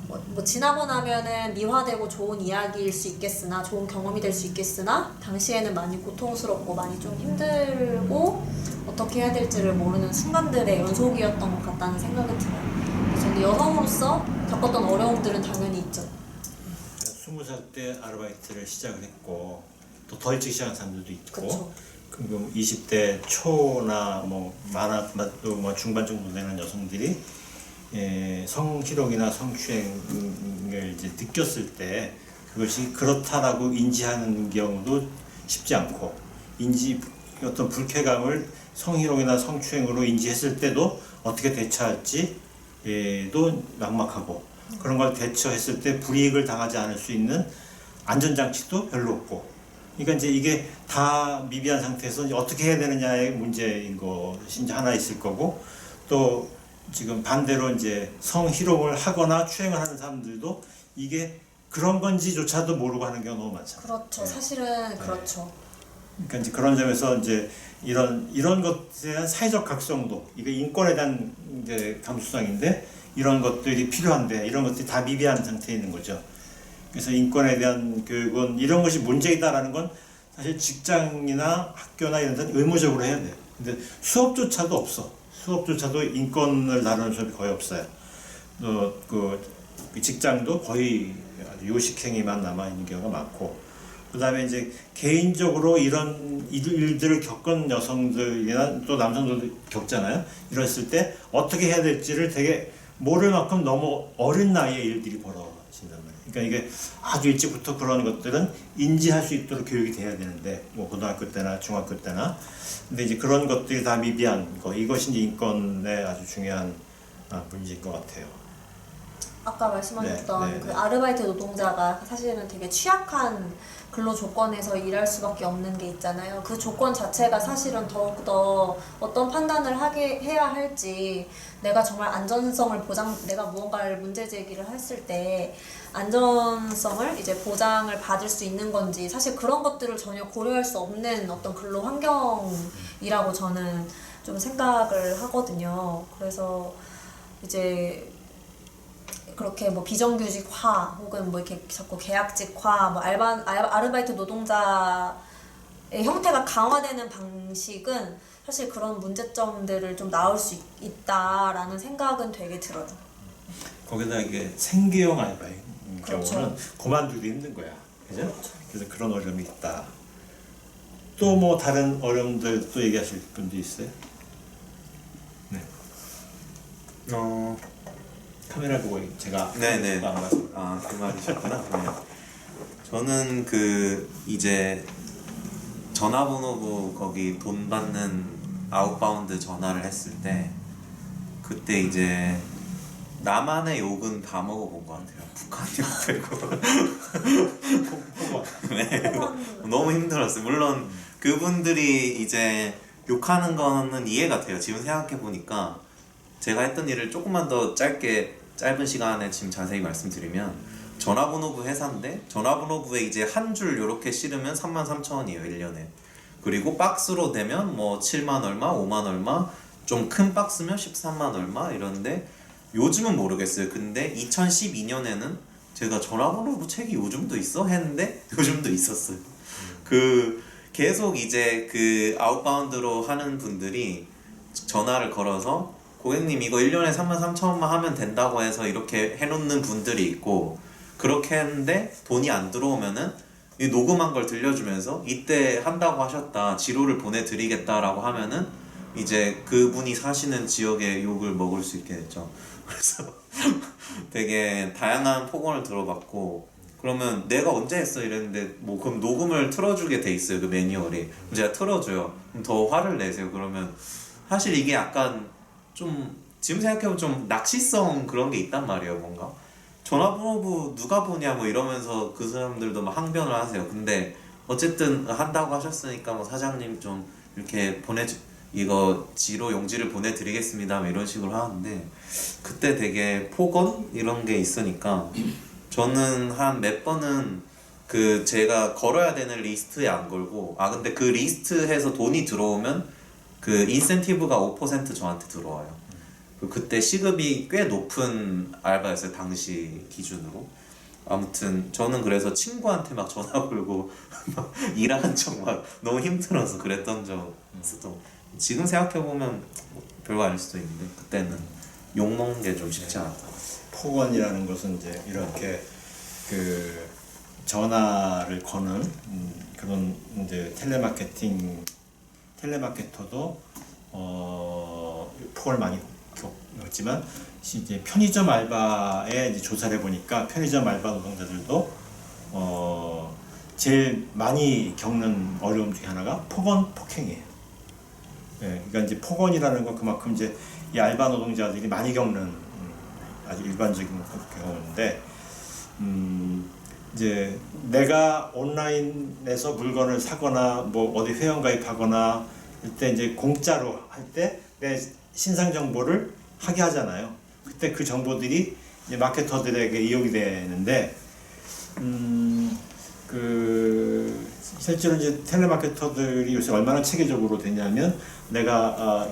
뭐 지나고 나면은 미화되고 좋은 이야기일 수 있겠으나 좋은 경험이 될 수 있겠으나 당시에는 많이 고통스럽고 많이 좀 힘들고 어떻게 해야 될지를 모르는 순간들의 연속이었던 것 같다는 생각은 들어요. 저는 여성으로서 겪었던 어려움들은 당연히 있죠. 20살 때 아르바이트를 시작을 했고 또 더 일찍 시작한 사람들도 있고 그쵸. 그리고 20대 초나 뭐 중반 정도 되는 여성들이 성희롱이나 성추행을 이제 느꼈을 때 그것이 그렇다라고 인지하는 경우도 쉽지 않고 어떤 불쾌감을 성희롱이나 성추행으로 인지했을 때도 어떻게 대처할지도 막막하고 그런 걸 대처했을 때 불이익을 당하지 않을 수 있는 안전장치도 별로 없고 그러니까 이제 이게 다 미비한 상태에서 어떻게 해야 되느냐의 문제인 것이 이제 하나 있을 거고 또 지금 반대로 이제 성희롱을 하거나 추행을 하는 사람들도 이게 그런 건지조차도 모르고 하는 경우가 너무 많잖아요. 그렇죠. 사실은 네. 그렇죠. 그러니까 이제 그런 점에서 이제 이런 것에 대한 사회적 각성도 이거 인권에 대한 이제 감수성인데 이런 것들이 필요한데 이런 것들이 다 미비한 상태에 있는 거죠. 그래서 인권에 대한 교육은 이런 것이 문제이다라는 건 사실 직장이나 학교나 이런 데는 의무적으로 해야 돼요. 근데 수업조차도 없어. 수업조차도 인권을 다루는 수업이 거의 없어요. 그 직장도 거의 요식행위만 남아있는 경우가 많고 그 다음에 이제 개인적으로 이런 일들을 겪은 여성들이나 또 남성들도 겪잖아요. 이랬을 때 어떻게 해야 될지를 되게 모를 만큼 너무 어린 나이에 일들이 벌어진단 말이에요. 그러니까 이게 아주 일찍부터 그런 것들은 인지할 수 있도록 교육이 돼야 되는데 뭐 고등학교 때나 중학교 때나 근데 이제 그런 것들이 다 미비한 거 이것이 이제 인권의 아주 중요한 문제인 것 같아요. 아까 말씀하셨던 네. 그 아르바이트 노동자가 사실은 되게 취약한 근로 조건에서 일할 수밖에 없는 게 있잖아요. 그 조건 자체가 사실은 더욱더 어떤 판단을 해야 할지 내가 정말 내가 무언가를 문제 제기를 했을 때 안전성을 이제 보장을 받을 수 있는 건지 사실 그런 것들을 전혀 고려할 수 없는 어떤 근로 환경이라고 저는 좀 생각을 하거든요. 그래서 이제 그렇게 뭐 비정규직화 혹은 뭐 이렇게 자꾸 계약직화, 뭐 아르바이트 노동자의 형태가 강화되는 방식은 사실 그런 문제점들을 좀 나올 수 있다라는 생각은 되게 들어요. 거기다 이게 생계형 알바인 그렇죠. 경우는 그만두기 힘든 거야. 그죠? 그래서 그런 어려움이 있다. 또 뭐 다른 어려움들 또 얘기하실 분도 있어요? 네. 카메라 보고 제가 네네. 나가서 그 말이셨구나. 네. 저는 그 이제 전화번호부 거기 돈 받는 아웃바운드 전화를 했을 때 그때 이제 나만의 욕은 다 먹어본 것 같아요. 북한 욕 되고 네. 너무 힘들었어요. 물론 그분들이 이제 욕하는 거는 이해가 돼요. 지금 생각해 보니까 제가 했던 일을 조금만 더 짧은 시간에 지금 자세히 말씀드리면 전화번호부 회사인데 전화번호부에 이제 한 줄 요렇게 실으면 33,000원이에요 1년에. 그리고 박스로 되면 뭐 7만 얼마, 5만 얼마, 좀 큰 박스면 13만 얼마 이런데 요즘은 모르겠어요. 근데 2012년에는 제가 전화번호부 책이 요즘도 있어? 했는데 요즘도 있었어요. 그 계속 이제 그 아웃바운드로 하는 분들이 전화를 걸어서 고객님 이거 1년에 33,000원만 하면 된다고 해서 이렇게 해놓는 분들이 있고 그렇게 했는데 돈이 안 들어오면은 이 녹음한 걸 들려주면서 이때 한다고 하셨다 지로를 보내드리겠다라고 하면은 이제 그분이 사시는 지역에 욕을 먹을 수 있게 됐죠. 그래서 되게 다양한 폭언을 들어봤고 그러면 내가 언제 했어 이랬는데 뭐 그럼 녹음을 틀어주게 돼 있어요. 그 매뉴얼이. 제가 틀어줘요. 그럼 더 화를 내세요. 그러면 사실 이게 약간 좀 지금 생각해보면 좀 낚시성 그런 게 있단 말이에요. 뭔가 전화번호부 누가 보냐 뭐 이러면서 그 사람들도 막 항변을 하세요. 근데 어쨌든 한다고 하셨으니까 뭐 사장님 좀 이렇게 이거 지로 용지를 보내드리겠습니다 뭐 이런 식으로 하는데 그때 되게 폭언 이런 게 있으니까 저는 한 몇 번은 그 제가 걸어야 되는 리스트에 안 걸고 근데 그 리스트에서 돈이 들어오면 그 인센티브가 5% 저한테 들어와요. 그때 시급이 꽤 높은 알바였어요 당시 기준으로. 아무튼 저는 그래서 친구한테 막 전화 걸고 막 일하는 척 막 너무 힘들어서 그랬던 적 있었던. 지금 생각해보면 별거 아닐 수도 있는데 그때는 욕먹는 게 좀 쉽지 않았다. 폭언이라는 것은 이제 이렇게 그 전화를 거는 그런 이제 텔레마케터도 폭언을 많이 겪었지만 이제 편의점 알바에 이제 조사를 해보니까 편의점 알바 노동자들도 제일 많이 겪는 어려움 중에 하나가 폭행이에요. 예, 그러니까 이제 폭언이라는 건 그만큼 이제 이 알바 노동자들이 많이 겪는 아주 일반적인 경우인데, 이제 내가 온라인에서 물건을 사거나 뭐 어디 회원 가입하거나 이때 이제 공짜로 할 때 내 신상 정보를 하게 하잖아요. 그때 그 정보들이 이제 마케터들에게 이용이 되는데, 실제로 이제 텔레마케터들이 요새 얼마나 체계적으로 되냐면 내가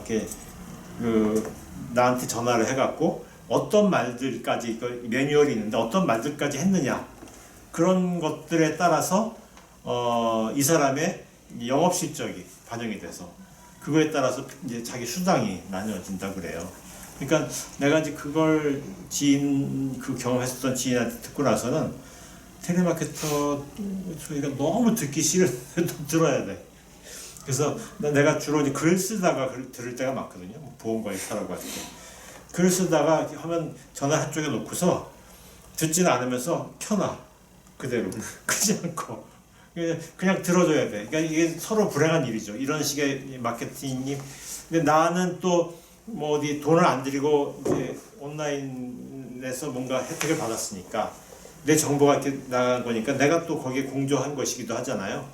나한테 전화를 해갖고 어떤 말들까지 매뉴얼이 있는데 어떤 말들까지 했느냐 그런 것들에 따라서 이 사람의 영업 실적이 반영이 돼서 그거에 따라서 이제 자기 수당이 나뉘어진다 그래요. 그러니까 내가 이제 그걸 그 경험했었던 지인한테 듣고 나서는 텔레마케터 소리가 너무 듣기 싫은데 들어야 돼. 그래서 내가 주로 이제 글 쓰다가 들을 때가 많거든요. 보험가입하라고 할 때. 글 쓰다가 하면 전화 한쪽에 놓고서 듣지는 않으면서 켜놔. 그대로. 끄지 않고. 그냥 들어줘야 돼. 그러니까 이게 서로 불행한 일이죠. 이런 식의 마케팅이. 근데 나는 또 뭐 어디 돈을 안 들이고 이제 온라인에서 뭔가 혜택을 받았으니까 내 정보가 이렇게 나간 거니까 내가 또 거기에 공조한 것이기도 하잖아요.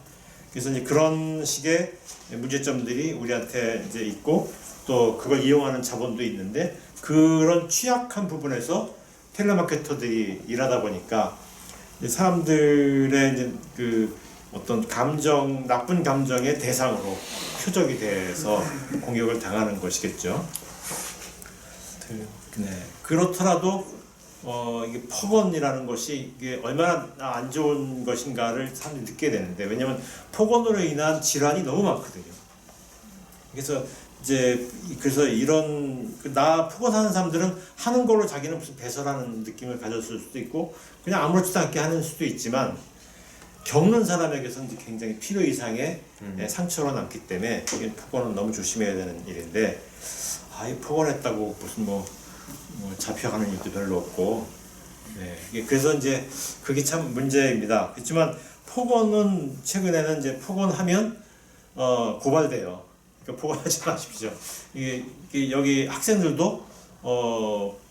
그래서 이제 그런 식의 문제점들이 우리한테 이제 있고 또 그걸 이용하는 자본도 있는데 그런 취약한 부분에서 텔레마케터들이 일하다 보니까 사람들의 이제 그 어떤 나쁜 감정의 대상으로 표적이 돼서 공격을 당하는 것이겠죠. 네. 그렇더라도 이게 폭언이라는 것이 이게 얼마나 안 좋은 것인가를 사람들이 느끼게 되는데, 왜냐면 폭언으로 인한 질환이 너무 많거든요. 그래서 이런 나 폭언하는 사람들은 하는 걸로 자기는 무슨 배설하는 느낌을 가졌을 수도 있고 그냥 아무렇지도 않게 하는 수도 있지만, 겪는 사람에게서는 굉장히 필요 이상의 상처로 남기 때문에 이 폭언은 너무 조심해야 되는 일인데, 이 폭언했다고 무슨 뭐 잡혀가는 일도 별로 없고, 그래서 이제 그게 참 문제입니다. 그렇지만 폭언은 최근에는 이제 폭언하면 고발돼요. 그러니까 폭언하지 마십시오. 이게 여기 학생들도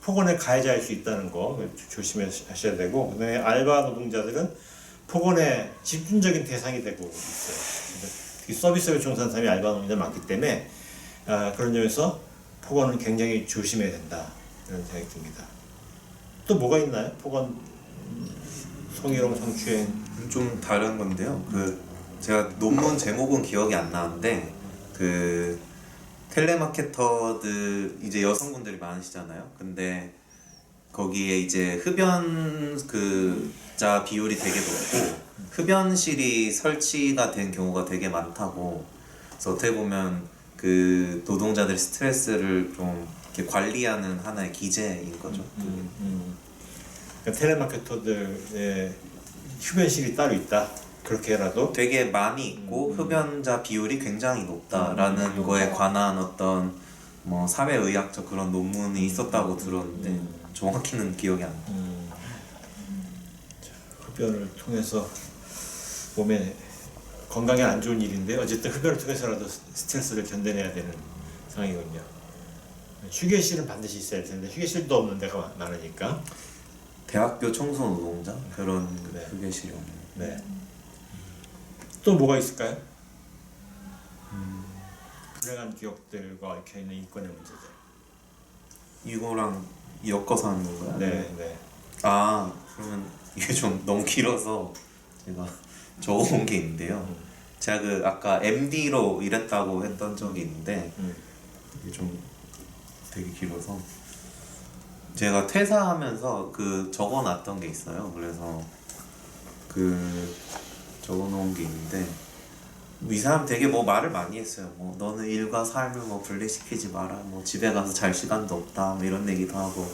폭언의 가해자일 수 있다는 거 조심하셔야 되고, 그다음에 알바 노동자들은 폭언의 집중적인 대상이 되고 있어요. 특히 서비스업에 종사하는 사람이 알바 노동자 많기 때문에 그런 점에서 폭언은 굉장히 조심해야 된다, 이런 생각이 듭니다. 또 뭐가 있나요? 폭언, 성희롱, 성추행. 좀 다른 건데요. 제가 논문 제목은 기억이 안 나는데 텔레마케터들 이제 여성분들이 많으시잖아요. 근데 거기에 이제 흡연자 비율이 되게 높고 흡연실이 설치가 된 경우가 되게 많다고. 그래서 어떻게 보면 노동자들의 스트레스를 좀 이렇게 관리하는 하나의 기제인 거죠. 그러니까 텔레마케터들의 흡연실이 따로 있다. 그렇게라도 되게 많이 있고 흡연자 비율이 굉장히 높다라는 거에 관한 어떤 뭐 사회의학적 그런 논문이 있었다고 들었는데 정확히는 기억이 안 나요. 흡연을 통해서 몸에 건강에 안 좋은 일인데 어쨌든 흡연을 통해서라도 스트레스를 견뎌내야 되는 상황이군요. 휴게실은 반드시 있어야 할 텐데 휴게실도 없는 데가 많으니까. 대학교 청소 노동자 그런 휴게실이 없는. 네. 또 뭐가 있을까요? 불행한 기억들과 얽혀있는 인권의 문제들. 이거랑 엮어서 하는 건가요? 네. 그러면 이게 좀 너무 길어서 제가 적어온 게 있는데요. 제가 아까 MD로 일했다고 했던 적이 있는데 이게 좀 되게 길어서 제가 퇴사하면서 적어놨던 게 있어요. 그래서 적어놓은 게 있는데 이 사람 되게 말을 많이 했어요. 너는 일과 삶을 분리시키지 마라. 집에 가서 잘 시간도 없다. 이런 얘기도 하고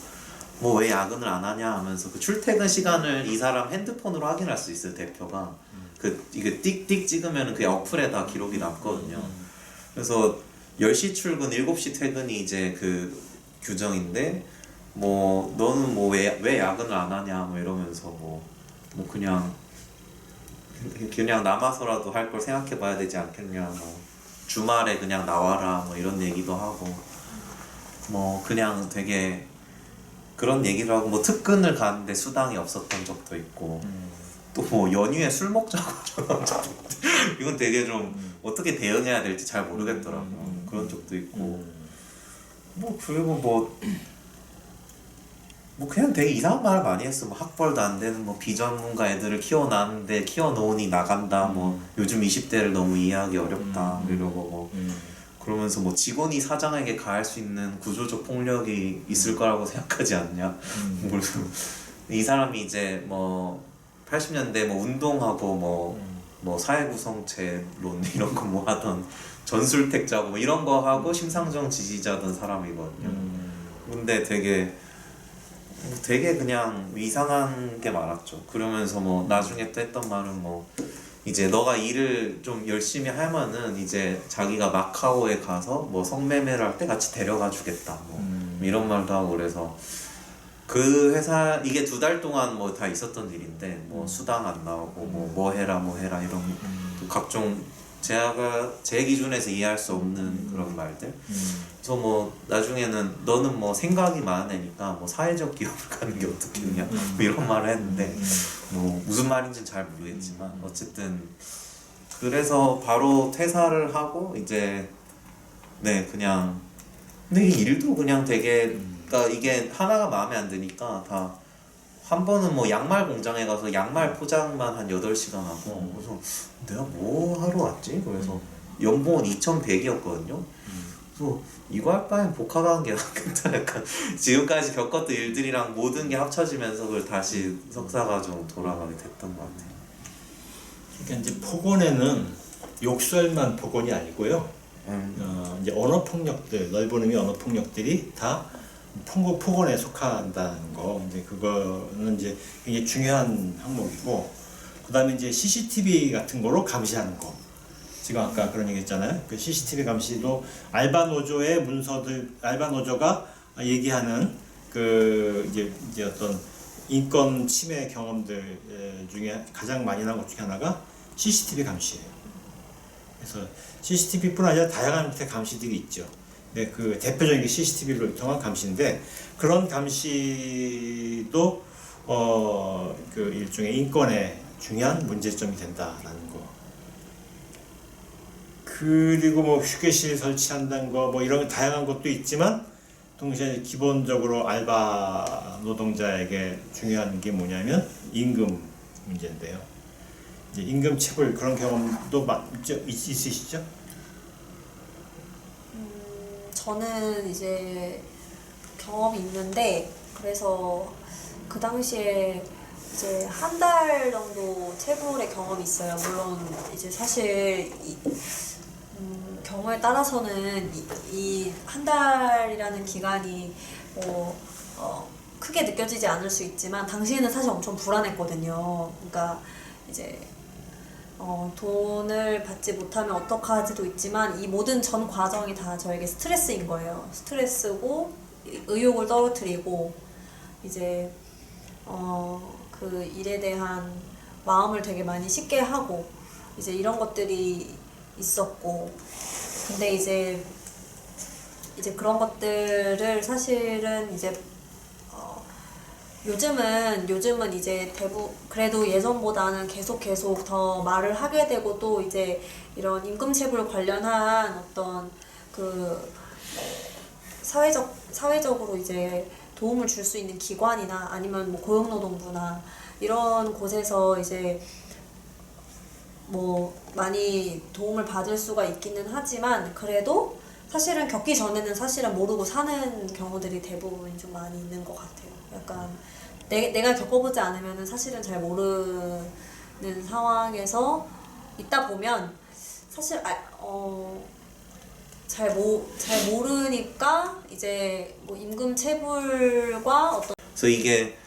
왜 야근을 안 하냐 하면서 출퇴근 시간을 이 사람 핸드폰으로 확인할 수 있어요. 대표가 이게 띡띡 찍으면 그냥 어플에 다 기록이 남거든요. 그래서 10시 출근 7시 퇴근이 이제 규정인데 너는 왜 야근을 안 하냐 이러면서 그냥 남아서라도 할 걸 생각해 봐야 되지 않겠냐. 주말에 그냥 나와라. 이런 얘기도 하고. 그냥 되게 그런 얘기를 하고 특근을 가는데 수당이 없었던 적도 있고. 또 연휴에 술 먹자고 전화한 적도 있고. 이건 되게 좀 어떻게 대응해야 될지 잘 모르겠더라고요. 그런 적도 있고. 그리고 그냥 되게 이상한 말을 많이 했어. 학벌도 안 되는 비전문가 애들을 키워놨는데 키워놓으니 나간다. 요즘 20대를 너무 이해하기 어렵다. 이러고 그러면서 직원이 사장에게 가할 수 있는 구조적 폭력이 있을 거라고 생각하지 않냐. 그래서 이 사람이 이제 80년대 운동하고 사회구성체론 이런 거 하던 전술택자고 이런 거 하고 심상정 지지자던 사람이거든요. 근데 되게 그냥 이상한 게 많았죠. 그러면서 나중에 또 했던 말은 이제 너가 일을 좀 열심히 하면은 이제 자기가 마카오에 가서 성매매를 할 때 같이 데려가 주겠다. 이런 말도 하고. 그래서 회사 이게 2달 동안 다 있었던 일인데 수당 안 나오고 뭐 해라 이런 각종 제 기준에서 이해할 수 없는 그런 말들. 그래서 나중에는 너는 생각이 많은 애니까 사회적 기업을 가는 게 어떻겠냐 이런 말을 했는데 무슨 말인지는 잘 모르겠지만 어쨌든 그래서 바로 퇴사를 하고 이제 그냥 근데 이 일도 그냥 되게 그러니까 이게 하나가 마음에 안 드니까 다 한 번은 양말 공장에 가서 양말 포장만 한 8시간 하고 그래서 내가 뭐 하러 왔지? 그래서 연봉은 2,100이었거든요. 이거 할 바엔 복학하는 게 낫겠다. 약간 지금까지 겪었던 일들이랑 모든 게 합쳐지면서 그걸 다시 석사가 좀 돌아가게 됐던 것 같아요. 그러니까 이제 폭언에는 욕설만 폭언이 아니고요. 이제 언어 폭력들, 넓은 의미 언어 폭력들이 다 폭언에 속한다는 거. 이제 그거는 이제 굉장히 중요한 항목이고, 그다음에 이제 CCTV 같은 거로 감시하는 거. 지금 아까 그런 얘기 했잖아요. 그 CCTV 감시도 알바 노조의 문서들, 알바 노조가 얘기하는 그 이제 어떤 인권 침해 경험들 중에 가장 많이 나온 것 중에 하나가 CCTV 감시예요. 그래서 CCTV뿐 아니라 다양한 형태의 감시들이 있죠. 네, 그 대표적인 게 CCTV를 통한 감시인데, 그런 감시도 그 일종의 인권에 중요한 문제점이 된다라는 거. 그리고 뭐 휴게실 설치한다는 거, 뭐 이런 다양한 것도 있지만, 동시에 기본적으로 알바 노동자에게 중요한 게 뭐냐면 임금 문제인데요. 이제 임금 체불 그런 경험도 있으시죠? 저는 이제 경험이 있는데, 그래서 그 당시에 이제 한 달 정도 체불의 경험이 있어요. 물론 이제 사실 경우에 따라서는 이 한 달이라는 기간이 크게 느껴지지 않을 수 있지만, 당시에는 사실 엄청 불안했거든요. 그러니까 이제 돈을 받지 못하면 어떡하지도 있지만, 이 모든 전 과정이 다 저에게 스트레스인 거예요. 스트레스고 의욕을 떨어뜨리고, 이제 그 일에 대한 마음을 되게 많이 쉽게 하고, 이제 이런 것들이 있었고, 근데 이제 그런 것들을 사실은 이제 요즘은 이제 그래도 예전보다는 계속 더 말을 하게 되고, 또 이제 이런 임금체불 관련한 어떤 그 사회적으로 이제 도움을 줄 수 있는 기관이나 아니면 뭐 고용노동부나 이런 곳에서 이제 뭐 많이 도움을 받을 수가 있기는 하지만, 그래도 사실은 겪기 전에는 사실은 모르고 사는 경우들이 대부분 좀 많이 있는 것 같아요. 약간 내가 겪어보지 않으면 사실은 잘 모르는 상황에서 있다 보면 사실 잘 모르니까 이제 뭐 임금 체불과 어떤, 그래서 이게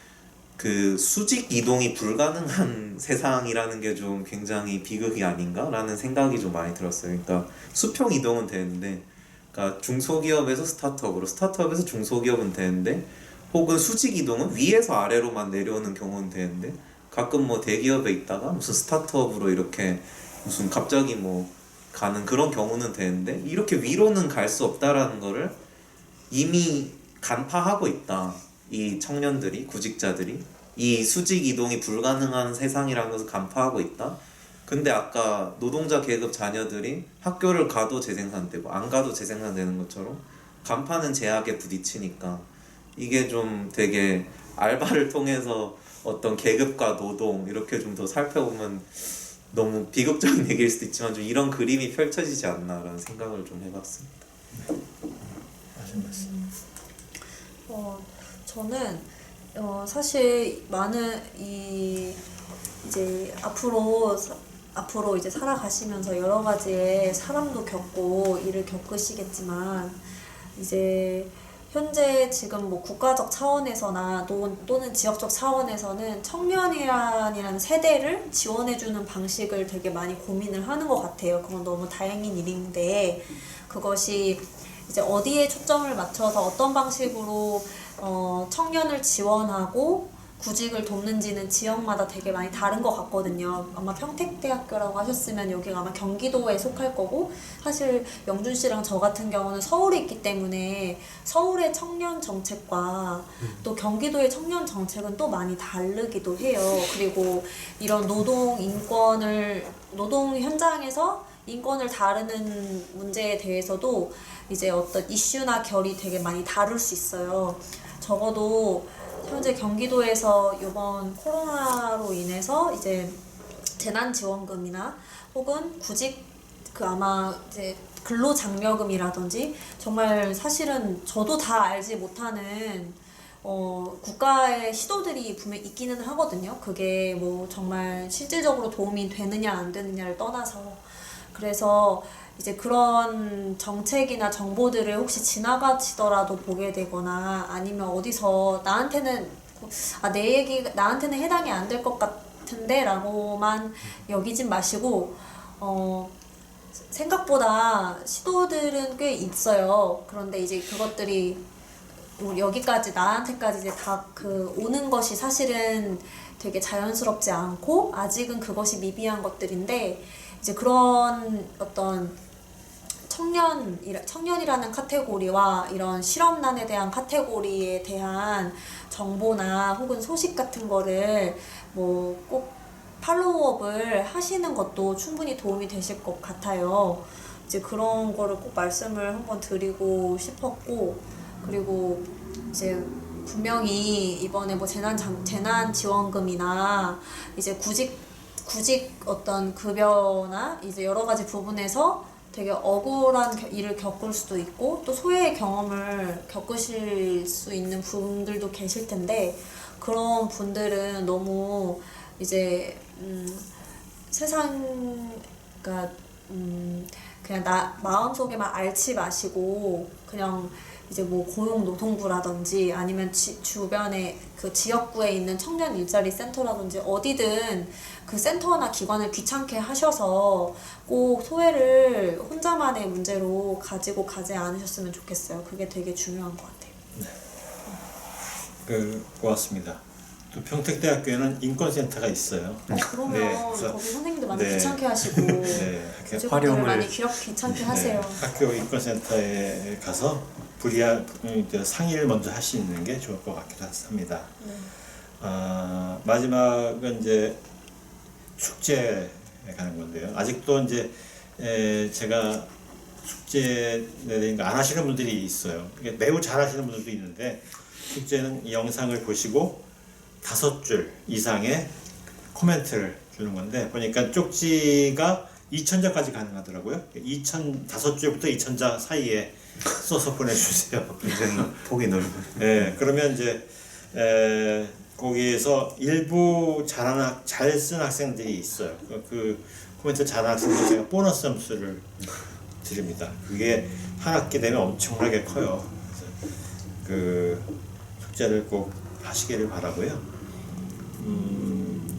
그 수직 이동이 불가능한 세상이라는 게 좀 굉장히 비극이 아닌가라는 생각이 좀 많이 들었어요. 그러니까 수평 이동은 되는데, 그러니까 중소기업에서 스타트업으로, 스타트업에서 중소기업은 되는데, 혹은 수직 이동은 위에서 아래로만 내려오는 경우는 되는데, 가끔 뭐 대기업에 있다가 무슨 스타트업으로 이렇게 무슨 갑자기 뭐 가는 그런 경우는 되는데, 이렇게 위로는 갈 수 없다라는 거를 이미 간파하고 있다. 이 청년들이, 구직자들이 이 수직 이동이 불가능한 세상이라는 것을 간파하고 있다. 근데 아까 노동자 계급 자녀들이 학교를 가도 재생산되고 안 가도 재생산되는 것처럼 간파는 제약에 부딪히니까, 이게 좀 되게 알바를 통해서 어떤 계급과 노동 이렇게 좀 더 살펴보면 너무 비극적인 얘기일 수도 있지만 좀 이런 그림이 펼쳐지지 않나라는 생각을 좀 해봤습니다. 맞습니다. 저는 사실 많은 이제 앞으로 이제 살아가시면서 여러 가지의 사람도 겪고 일을 겪으시겠지만, 이제 현재 지금 뭐 국가적 차원에서나 또는 지역적 차원에서는 청년이라는 세대를 지원해주는 방식을 되게 많이 고민을 하는 것 같아요. 그건 너무 다행인 일인데, 그것이 이제 어디에 초점을 맞춰서 어떤 방식으로 청년을 지원하고 구직을 돕는지는 지역마다 되게 많이 다른 것 같거든요. 아마 평택대학교라고 하셨으면 여기가 아마 경기도에 속할 거고, 사실 영준 씨랑 저 같은 경우는 서울에 있기 때문에 서울의 청년 정책과 또 경기도의 청년 정책은 또 많이 다르기도 해요. 그리고 이런 노동 현장에서 인권을 다루는 문제에 대해서도 이제 어떤 이슈나 결이 되게 많이 다를 수 있어요. 적어도 현재 경기도에서 이번 코로나로 인해서 이제 재난지원금이나 혹은 구직 아마 이제 근로장려금이라든지 정말 사실은 저도 다 알지 못하는 국가의 시도들이 분명 있기는 하거든요. 그게 뭐 정말 실질적으로 도움이 되느냐 안 되느냐를 떠나서. 그래서 이제 그런 정책이나 정보들을 혹시 지나가시더라도 보게 되거나 아니면 어디서 나한테는 내 얘기가 나한테는 해당이 안 될 것 같은데 라고만 여기진 마시고 생각보다 시도들은 꽤 있어요. 그런데 이제 그것들이 여기까지 나한테까지 이제 다 오는 것이 사실은 되게 자연스럽지 않고 아직은 그것이 미비한 것들인데 이제 그런 어떤 청년이라는 카테고리와 이런 실업난에 대한 카테고리에 대한 정보나 혹은 소식 같은 거를 뭐 꼭 팔로우업을 하시는 것도 충분히 도움이 되실 것 같아요. 이제 그런 거를 꼭 말씀을 한번 드리고 싶었고, 그리고 이제 분명히 이번에 뭐 재난지원금이나 이제 구직 어떤 급여나 이제 여러 가지 부분에서 되게 억울한 일을 겪을 수도 있고 또 소외의 경험을 겪으실 수 있는 분들도 계실 텐데 그런 분들은 너무 이제 그러니까 그냥 마음속에만 앓지 마시고 그냥 이제 뭐 고용노동부라든지 아니면 주변에 그 지역구에 있는 청년 일자리 센터라든지 어디든 그 센터나 기관을 귀찮게 하셔서 꼭 소외를 혼자만의 문제로 가지고 가지 않으셨으면 좋겠어요. 그게 되게 중요한 것 같아요. 고맙습니다. 또 평택대학교에는 인권센터가 있어요. 그러면 네, 거기 선생님들 많이 네. 귀찮게 하시고 네, 교직원들 많이 귀찮게 하세요. 학교 인권센터에 가서 상의를 먼저 하시는 게 좋을 것 같기도 합니다. 마지막은 이제 숙제에 가는 건데요. 아직도 이제 제가 숙제에 대한 거 안 하시는 분들이 있어요. 매우 잘 하시는 분들도 있는데 숙제는 이 영상을 보시고 5줄 이상의 코멘트를 주는 건데 보니까 쪽지가 2000자까지 가능하더라고요. 5줄부터 2000자 사이에 써서 보내주세요. 굉장히 폭이 넓은. 네, 그러면 이제 거기에서 일부 잘 쓴 학생들이 있어요. 그 코멘트 잘하는 학생들 제가 보너스 점수를 드립니다. 그게 한 학기 되면 엄청나게 커요. 그래서 그 숙제를 꼭 하시기를 바라고요.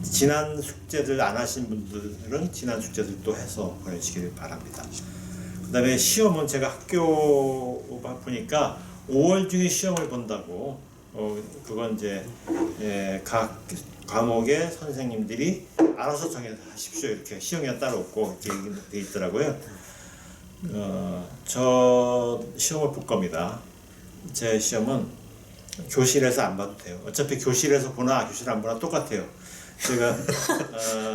지난 숙제들 안 하신 분들은 지난 숙제들도 해서 보내시길 바랍니다. 그 다음에 시험은 제가 학교 보니까 5월 중에 시험을 본다고 그건 이제 각 과목의 선생님들이 알아서 정하십시오 이렇게 시험이 따로 없고 이렇게 돼 있더라고요. 저 시험을 볼 겁니다. 제 시험은 교실에서 안 봐도 돼요. 어차피 교실에서 보나 교실 안 보나 똑같아요. 제가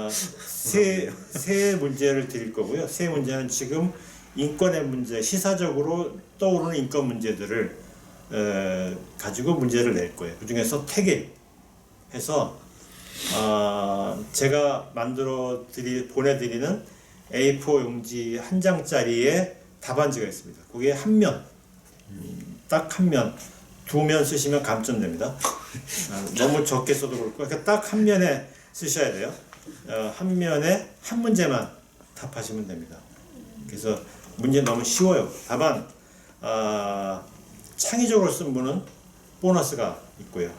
세 문제를 드릴 거고요. 세 문제는 지금 인권의 문제, 시사적으로 떠오르는 인권 문제들을 가지고 문제를 낼 거예요. 그 중에서 태길해서 제가 보내드리는 A4 용지 한 장짜리에 답안지가 있습니다. 거기에 한 면, 딱 한 면, 2면 쓰시면 감점됩니다. 너무 적게 써도 그렇고, 그러니까 딱 한 면에 쓰셔야 돼요. 한 면에 한 문제만 답하시면 됩니다. 그래서 문제 너무 쉬워요. 다만 창의적으로 쓴 분은 보너스가 있고요.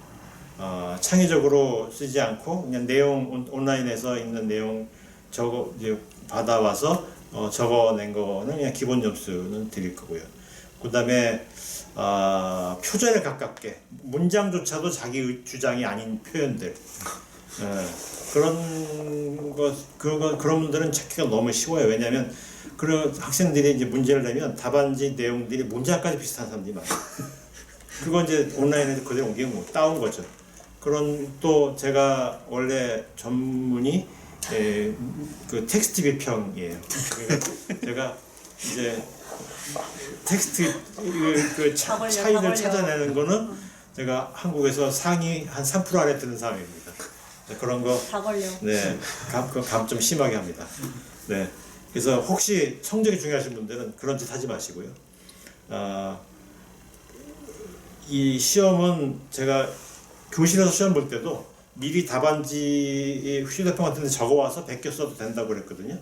창의적으로 쓰지 않고 그냥 내용 온라인에서 있는 내용 이제 받아와서 적어낸 거는 그냥 기본 점수는 드릴 거고요. 그다음에 표절에 가깝게 문장조차도 자기 주장이 아닌 표현들 그런 분들은 찾기가 너무 쉬워요. 왜냐하면 그런 학생들이 이제 문제를 내면 답안지 내용들이 문장까지 비슷한 사람들이 많아요. 그건 이제 온라인에서 그대로 옮기면 뭐 따온 거죠. 그런 또 제가 원래 전문이 그 텍스트 비평이에요. 그러니까 제가 이제 텍스트 그 차이를 찾아내는 거는 제가 한국에서 상위 한 3% 아래 드는 사람입니다. 그런 거 다 걸려. 네, 감 좀 심하게 합니다. 네, 그래서 혹시 성적이 중요하신 분들은 그런 짓 하지 마시고요. 이 시험은 제가 교실에서 시험 볼 때도 미리 답안지 휴대폰 같은 데 적어와서 베껴 써도 된다고 그랬거든요.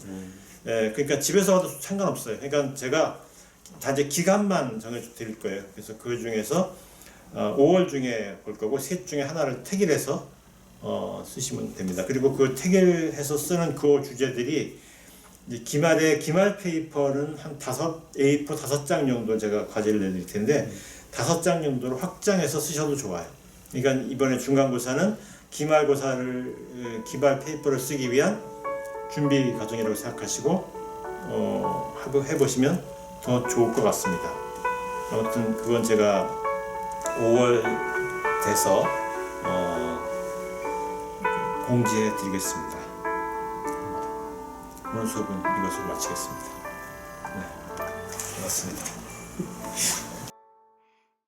예, 그러니까 집에서 와도 상관없어요. 그러니까 제가 단지 기간만 정해드릴 거예요. 그래서 그 중에서 5월 중에 볼 거고 셋 중에 하나를 택일해서 쓰시면 됩니다. 그리고 그 택일해서 쓰는 그 주제들이 이제 기말 페이퍼는 한 A4 5장 정도 제가 과제를 내드릴 텐데 5장 정도로 확장해서 쓰셔도 좋아요. 그러니까 이번에 중간고사는 기말고사를 기말 페이퍼를 쓰기 위한 준비 과정이라고 생각하시고 해보시면 더 좋을 것 같습니다. 아무튼 그건 제가 5월 돼서 공지해 드리겠습니다. 오늘 수업은 이것으로 마치겠습니다. 네, 고맙습니다.